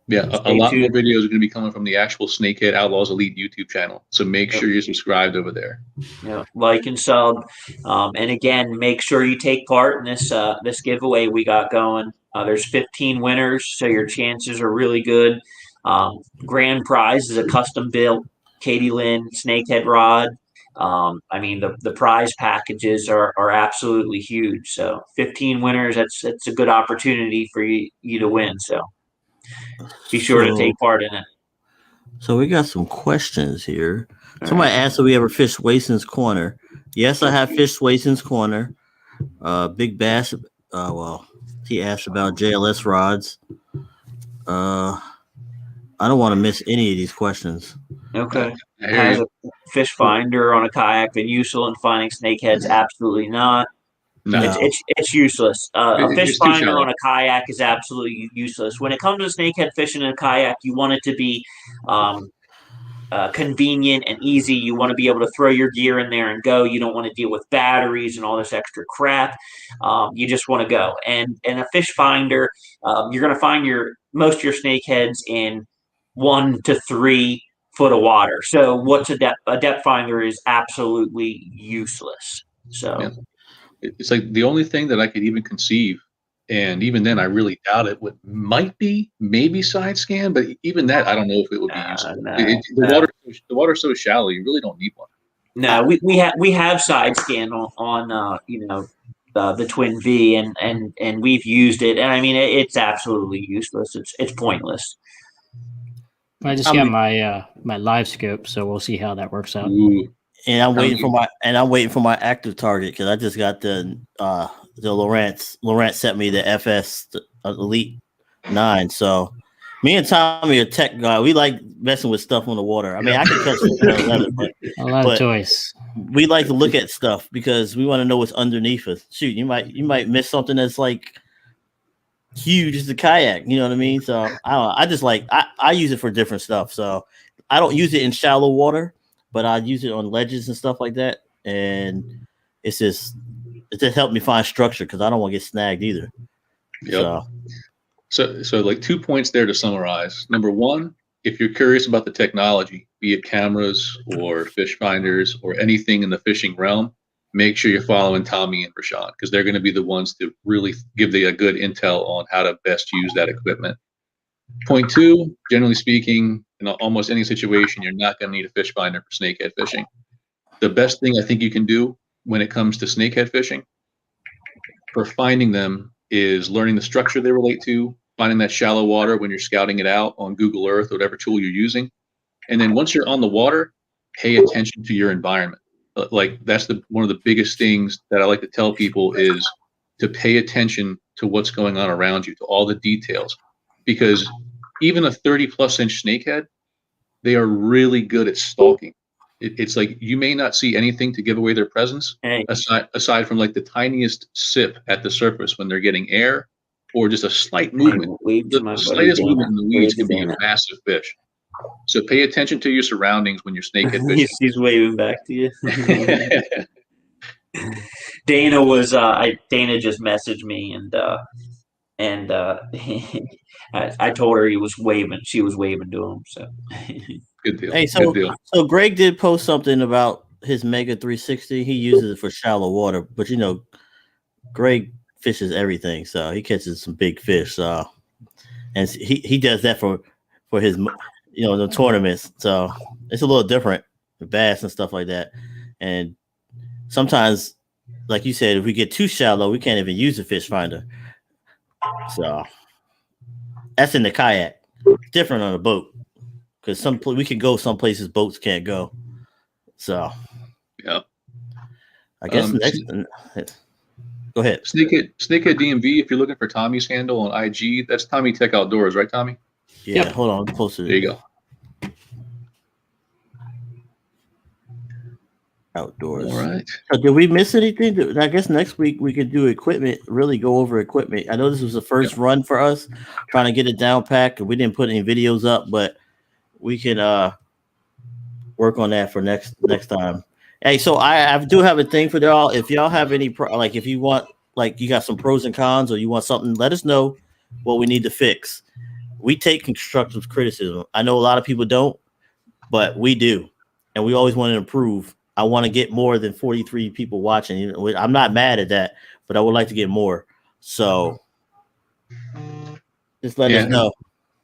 yeah, a lot more videos are going to be coming from the actual Snakehead Outlawz Elite YouTube channel. So make sure you're subscribed over there. Yeah, like and sub. And again, make sure you take part in this giveaway we got going. There's 15 winners, so your chances are really good. Grand prize is a custom built Katie Lynn Snakehead rod. I mean, the prize packages are absolutely huge. So 15 winners, that's a good opportunity for you to win. So be sure to take part in it. So we got some questions here. Somebody asked if we ever fished Wason's Corner. Yes, I have fished Wason's Corner. Big Bass. Well, he asked about JLS rods. I don't want to miss any of these questions. Okay. Has a fish finder on a kayak been useful in finding snakeheads? Absolutely not. No. It's useless. A fish It's too finder shallow. on a kayak is absolutely useless. When it comes to snakehead fishing in a kayak, you want it to be convenient and easy. You want to be able to throw your gear in there and go. You don't want to deal with batteries and all this extra crap. You just want to go. And a fish finder, you're going to find most of your snakeheads in 1 to 3 foot of water. So what's a depth finder is absolutely useless. So Yeah. It's like the only thing that I could even conceive, and even then I really doubt it, might be maybe side scan, but even that I don't know if it would be useful. The water's so shallow, you really don't need one. No, we have side scan on the Twin V, and we've used it, and I mean it's absolutely useless. It's pointless. I just got my my live scope, so we'll see how that works out. Ooh. And I'm waiting for my active target because I just got the Lawrence sent me the FS Elite 9. So me and Tommy are tech guy. We like messing with stuff on the water. I mean, I can catch it, A lot of choice. We like to look at stuff because we want to know what's underneath us. Shoot, you might miss something that's like huge as the kayak. You know what I mean? So I just like I use it for different stuff. So I don't use it in shallow water, but I use it on ledges and stuff like that. And it just helped me find structure because I don't want to get snagged either. Yep. So like 2 points there to summarize. Number one, if you're curious about the technology, be it cameras or fish finders or anything in the fishing realm, make sure you're following Tommy and Rashawn because they're going to be the ones to really give you a good intel on how to best use that equipment. Point two, generally speaking, in almost any situation, you're not going to need a fish finder for snakehead fishing. The best thing I think you can do when it comes to snakehead fishing for finding them is learning the structure they relate to, finding that shallow water when you're scouting it out on Google Earth, whatever tool you're using. And then once you're on the water, pay attention to your environment. Like that's one of the biggest things that I like to tell people is to pay attention to what's going on around you, to all the details. Because even a 30+ inch snakehead, they are really good at stalking. It's like you may not see anything to give away their presence, aside from like the tiniest sip at the surface when they're getting air, or just a slight movement. The slightest movement in the weeds can be a massive fish. So pay attention to your surroundings when you're snakehead fishing. He's waving back to you. Dana just messaged me and I told her he was waving. She was waving to him. So good deal. Hey, good deal. So Greg did post something about his Mega 360. He uses it for shallow water, but Greg fishes everything, so he catches some big fish. So, and he does that for his the tournaments. So it's a little different, the bass and stuff like that. And sometimes like you said, if we get too shallow, we can't even use the fish finder. So that's in the kayak. Different on a boat because we can go some places boats can't go. So Yeah. I guess next. Go ahead. Snakehead DMV. If you're looking for Tommy's handle on IG, that's Tommy Tech Outdoors, right, Tommy? Yeah. Yep. Hold on. Closer. There you go. Outdoors. All right. So did we miss anything? I guess next week we could do equipment. Really go over equipment. I know this was the first run for us, trying to get it down packed, and we didn't put any videos up, but we can work on that for next time. Hey, so I do have a thing for y'all. If y'all have any like, if you want, like, you got some pros and cons, or you want something, let us know what we need to fix. We take constructive criticism. I know a lot of people don't, but we do, and we always want to improve. I want to get more than 43 people watching. I'm not mad at that, but I would like to get more. So just let us know.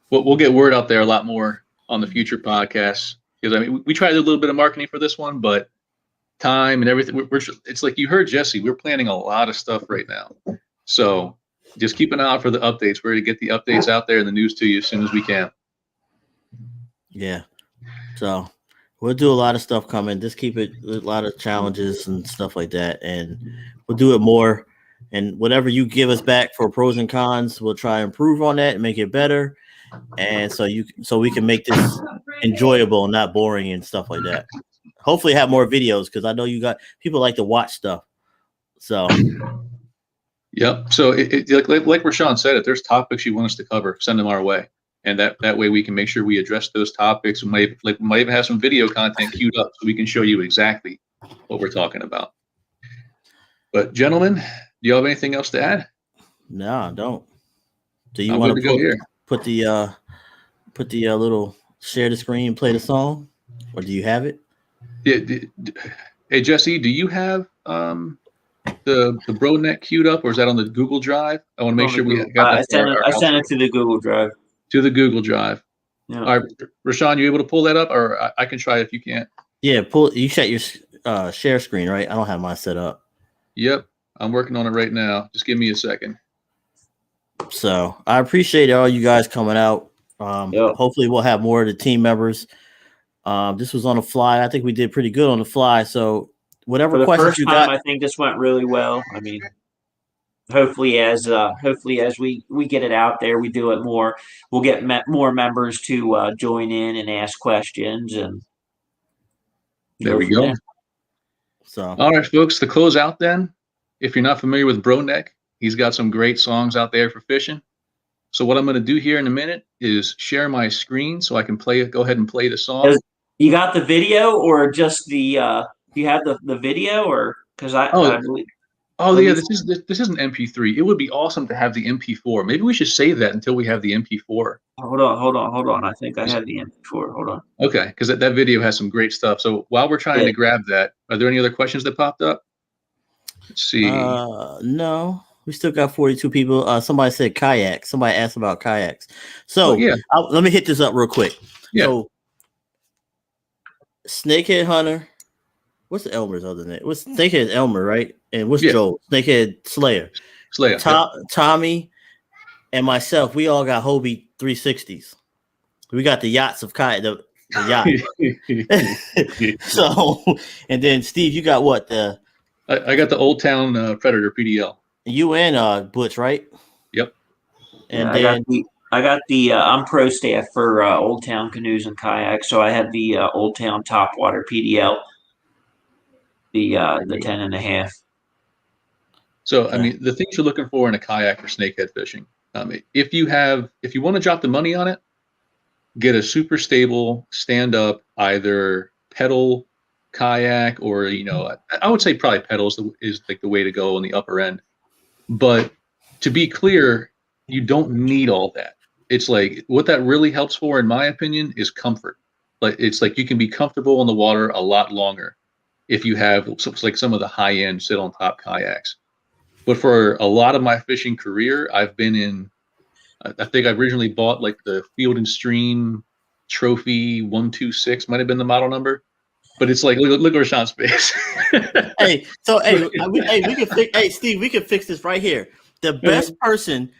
We'll get word out there a lot more on the future podcasts, because I mean, we tried to do a little bit of marketing for this one, but time and everything. It's like you heard Jesse. We're planning a lot of stuff right now, so just keep an eye out for the updates. We're going to get the updates out there and the news to you as soon as we can. Yeah. So we'll do a lot of stuff coming. Just keep it a lot of challenges and stuff like that, and we'll do it more. And whatever you give us back for pros and cons, we'll try and improve on that and make it better. And so we can make this enjoyable, not boring and stuff like that. Hopefully have more videos, because I know you got people like to watch stuff. So Yep. So like Rashawn said, if there's topics you want us to cover, send them our way. And that way we can make sure we address those topics. We might even have some video content queued up so we can show you exactly what we're talking about. But gentlemen, do you have anything else to add? No, I don't. Do you I'm want good to go here. put the little share the screen, play the song, or do you have it? Hey Jesse, do you have the BroNet queued up, or is that on the Google Drive? I want to make sure we got that. I sent it to the Google Drive. To the Google Drive. Yeah. All right, Rashawn, you able to pull that up, or I can try it if you can't? Yeah, you set your share screen, right? I don't have mine set up. Yep, I'm working on it right now. Just give me a second. So I appreciate all you guys coming out. Hopefully we'll have more of the team members. This was on the fly. I think we did pretty good on the fly. So whatever questions you got, I think this went really well. I mean, hopefully as we get it out there, we do it more. We'll get more members to join in and ask questions, and there we go. there. So all right, folks, to close out then, if you're not familiar with BroNet, he's got some great songs out there for fishing. So what I'm going to do here in a minute is share my screen so I can go ahead and play the song. You got the video, or just the do you have the video, or because I believe. Oh yeah, this is an MP3. It would be awesome to have the MP4. Maybe we should save that until we have the MP4. Hold on. I think I have the MP4. Hold on. Okay, because that video has some great stuff. So while we're trying to grab that, are there any other questions that popped up? Let's see. No, we still got 42 people. Somebody said kayak. Somebody asked about kayaks. So let me hit this up real quick. Yeah. So Snakehead Hunter. What's the Elmer's other name? What's Snakehead Elmer, right? And what's Joel? Snakehead Slayer. Tommy and myself, we all got Hobie 360s. We got the yachts of kayak, the yacht. So, and then Steve, you got what? I got the Old Town Predator PDL. You and Butch, right? Yep. And I got the I'm pro staff for Old Town Canoes and Kayaks, so I had the Old Town Topwater PDL, the 10.5. So I mean, the things you're looking for in a kayak for snakehead fishing. If you want to drop the money on it, get a super stable stand-up either pedal kayak, or I would say probably pedals is like the way to go on the upper end. But to be clear, you don't need all that. It's like what that really helps for, in my opinion, is comfort. Like it's like you can be comfortable in the water a lot longer if you have like some of the high-end sit on top kayaks. But for a lot of my fishing career, I've been in. I think I originally bought like the Field and Stream Trophy 126, might have been the model number. But it's like look at Rashawn's face. Hey, we can fix. Hey, Steve, we can fix this right here. The best person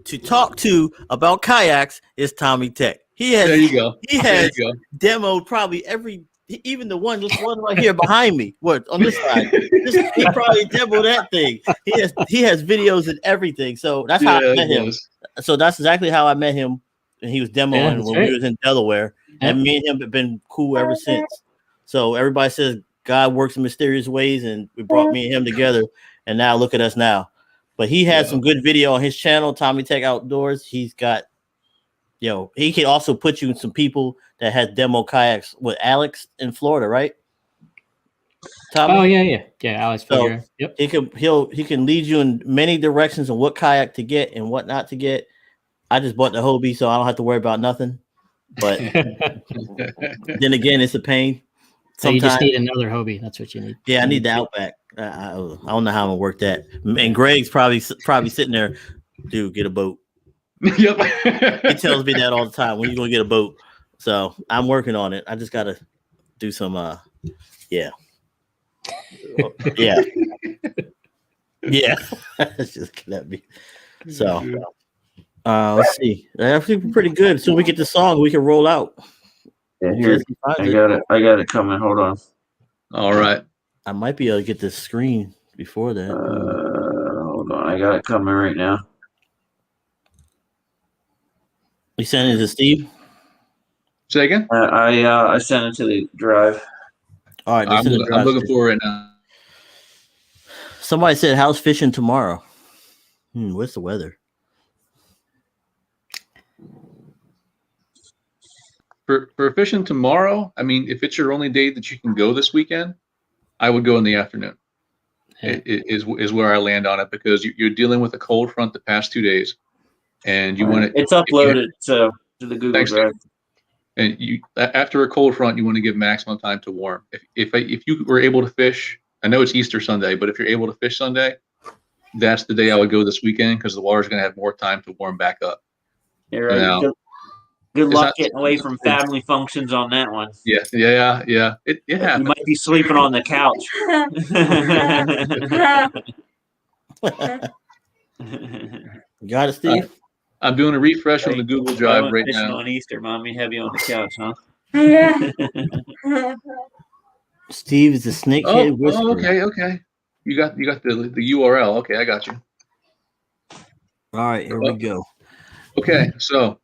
to talk to about kayaks is Tommy Tech. There you go. He has demoed probably even this one right here behind me. What on this side? He probably demoed that thing. He has videos and everything. So that's how I met him. So that's exactly how I met him, and he was demoing when we was in Delaware. And me and him have been cool ever since. So everybody says God works in mysterious ways, and it brought me and him together. And now look at us now. But he has some good video on his channel, Tommy Tech Outdoors. He's got, he can also put you in some people that has demo kayaks with Alex in Florida, right? Tommy? Oh yeah, Alex. So yep. He can lead you in many directions on what kayak to get and what not to get. I just bought the Hobie, so I don't have to worry about nothing. But then again, it's a pain. So you just need another Hobie. That's what you need. Yeah, I need the Outback. I don't know how I'm gonna work that. And Greg's probably sitting there, dude, get a boat. Yep. He tells me that all the time. When you gonna get a boat? So I'm working on it. I just gotta do some yeah. It's just at me. So let's see. I think we're pretty good. So we get the song, we can roll out. Yeah, here I got it. I got it coming. Hold on. All right. I might be able to get the screen before that. Hold on. I got it coming right now. You sending it to Steve? Say again? I sent it to the drive. All right. I'm looking for it right now. Somebody said, how's fishing tomorrow? What's the weather? For fishing tomorrow, I mean, if it's your only day that you can go this weekend, I would go in the afternoon. Yeah. It is where I land on it, because you're dealing with a cold front the past 2 days, and you want to. It's uploaded to the Google Drive. And after a cold front, you want to give maximum time to warm. If you were able to fish, I know it's Easter Sunday, but if you're able to fish Sunday, that's the day I would go this weekend, because the water's going to have more time to warm back up. You're right. Now, good luck getting away from family functions on that one. Yeah. It happens. You might be sleeping on the couch. Got it, Steve? I'm doing a refresh on the Google Drive right now. On Easter, mommy, heavy on the couch, huh? Steve is the Snakehead Whisperer. Okay. You got the URL. Okay, I got you. All right, here we go. Okay, so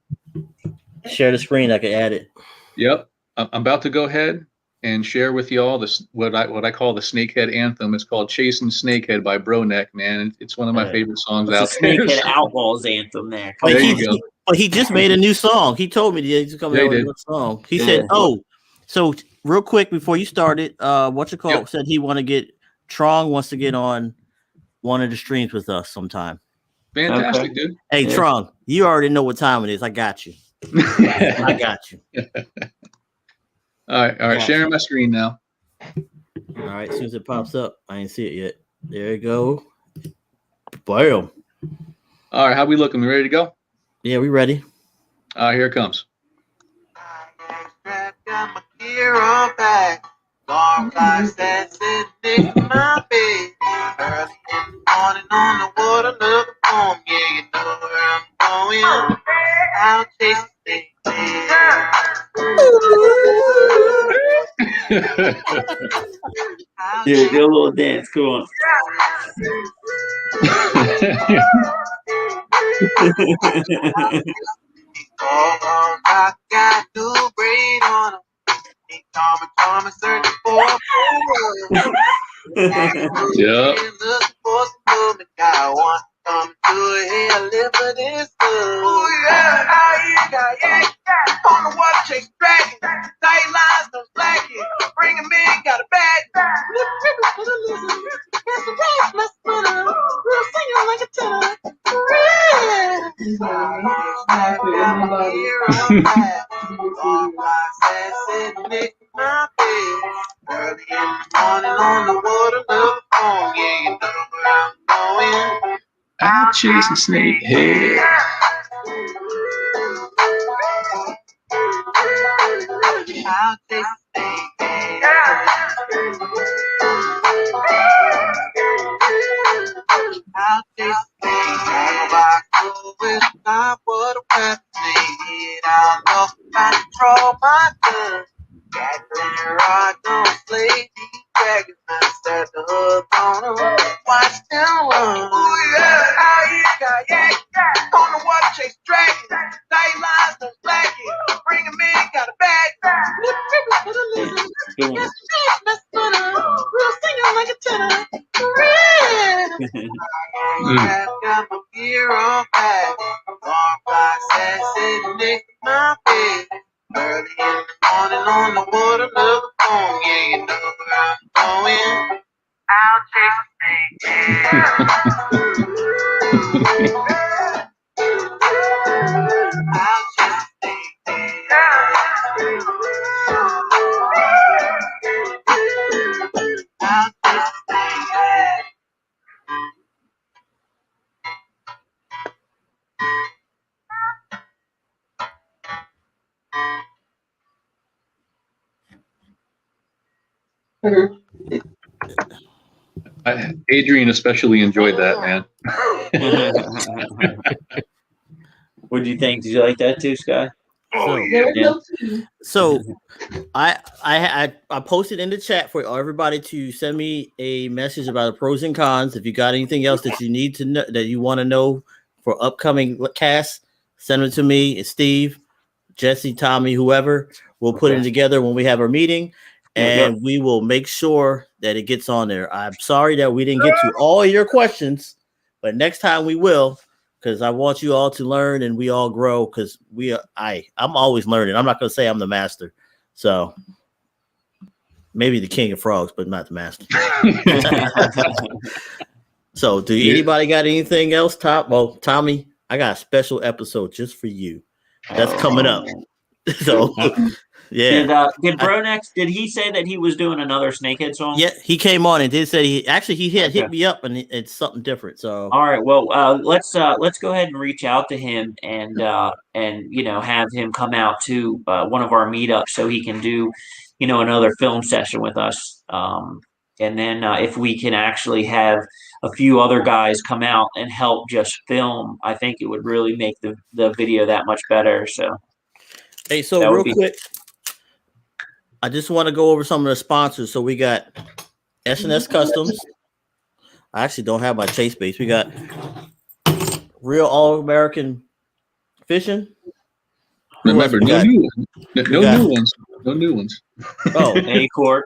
share the screen. I can add it. Yep, I'm about to go ahead and share with y'all this what I call the Snakehead anthem. It's called "Chasing Snakehead" by Broneck. Man, it's one of my favorite songs out there. Snakehead Outlawz anthem there. There you go. But he just made a new song. He told me he's coming out with a new song. He said, so real quick before you started, said he Trong wants to get on one of the streams with us sometime. Fantastic, dude. Hey, Trong, you already know what time it is. I got you. I got you. All right. Sharing my screen now. All right, as soon as it pops up, I ain't see it yet. There you go. Bam. All right, how we looking? We ready to go? Yeah, we ready. All right, here it comes. Got my gear on back. Long lights that's in my bed. Early in the morning on the water, looking home. Yeah, you know where I'm going. I'll chase the Yeah, do a little dance. Come on. I got new braid on them. He call me searching for a yeah. Looking for some movement. I want to come to a hill, live for this. Oh yeah. On the water, chase dragon. Tight lines, no slacking. Bring him in, got a bag. Lip tripping for the lizard. It's the rest, let's put her. We'll sing it like a tenor. Early in the morning on the water, love phone. Yeah, you know where I'm going. I'm chasing Snakehead. I'll chase Snakehead. I'll chase the snake. With not what a weapon need. I'll know I control my gun. Captain Rock don't slay these dragons. I start the hook on them. Watch them run. Oh yeah, yeah. On the water chase dragons. Night lines don't slack it. Bring 'em in, got a bag. Good one. Real singing like a tenor. I've got my beer on fast. Long box ass sitting next to my bed. Early in the morning on the water, look phone. Yeah, you know where I'm going. I'll chase a snake. I'll chase a snake. I'll chase a snake. Adrian especially enjoyed that, man. What do you think? Did you like that too, Sky? So I posted in the chat for everybody to send me a message about the pros and cons. If you got anything else that you need to know, that you want to know for upcoming casts, send it to me. It's Steve, Jesse, Tommy, whoever. We'll put it together when we have our meeting, and we will make sure that it gets on there. I'm sorry that we didn't get to all your questions, but next time we will, because I want you all to learn and we all grow. Because I'm always learning. I'm not going to say I'm the master, so maybe the king of frogs, but not the master. So, do anybody got anything else? Well, Tommy, I got a special episode just for you. That's coming up. So, yeah. Did Bronex, did he say that he was doing another Snakehead song? Yeah, he came on and did say he hit me up, and it's something different. So, all right, well, let's go ahead and reach out to him and have him come out to one of our meetups so he can do another film session with us. And then if we can actually have a few other guys come out and help just film, I think it would really make the video that much better. So, hey, so real quick, I just want to go over some of the sponsors. So we got S&S Customs. I actually don't have my chase base. We got Real All American Fishing. Remember, no new ones. No new ones. Oh, A-Court.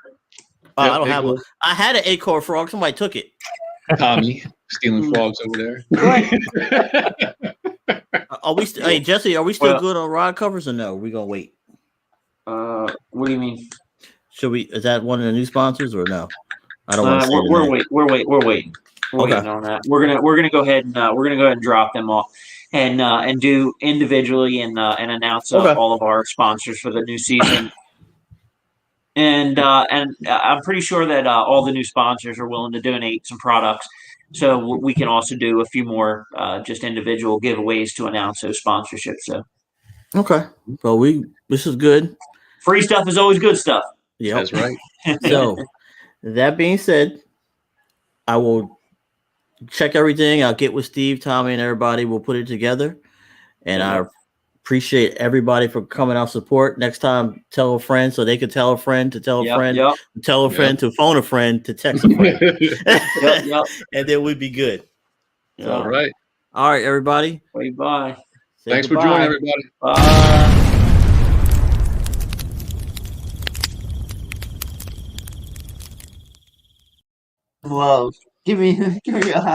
I don't have one. I had an A-Court frog. Somebody took it. Tommy stealing frogs over there. Are we? Hey, Jesse, are we still good on rod covers or no? Are we gonna wait? What do you mean? Should we? Is that one of the new sponsors or no? I don't want to. We're waiting. We're waiting on that. We're gonna go ahead and drop them off, and do individually and announce all of our sponsors for the new season. And I'm pretty sure that all the new sponsors are willing to donate some products, so we can also do a few more just individual giveaways to announce those sponsorships. So, okay, well, this is good. Free stuff is always good stuff. Yeah, that's right. So, that being said, I will check everything. I'll get with Steve, Tommy, and everybody. We'll put it together, and I appreciate everybody for coming out support. Next time, tell a friend so they can tell a friend to tell a friend, tell a friend to phone a friend to text a friend, and then we'd be good. So, all right, everybody. Bye. Thanks for joining, everybody. Bye. Whoa. Give me a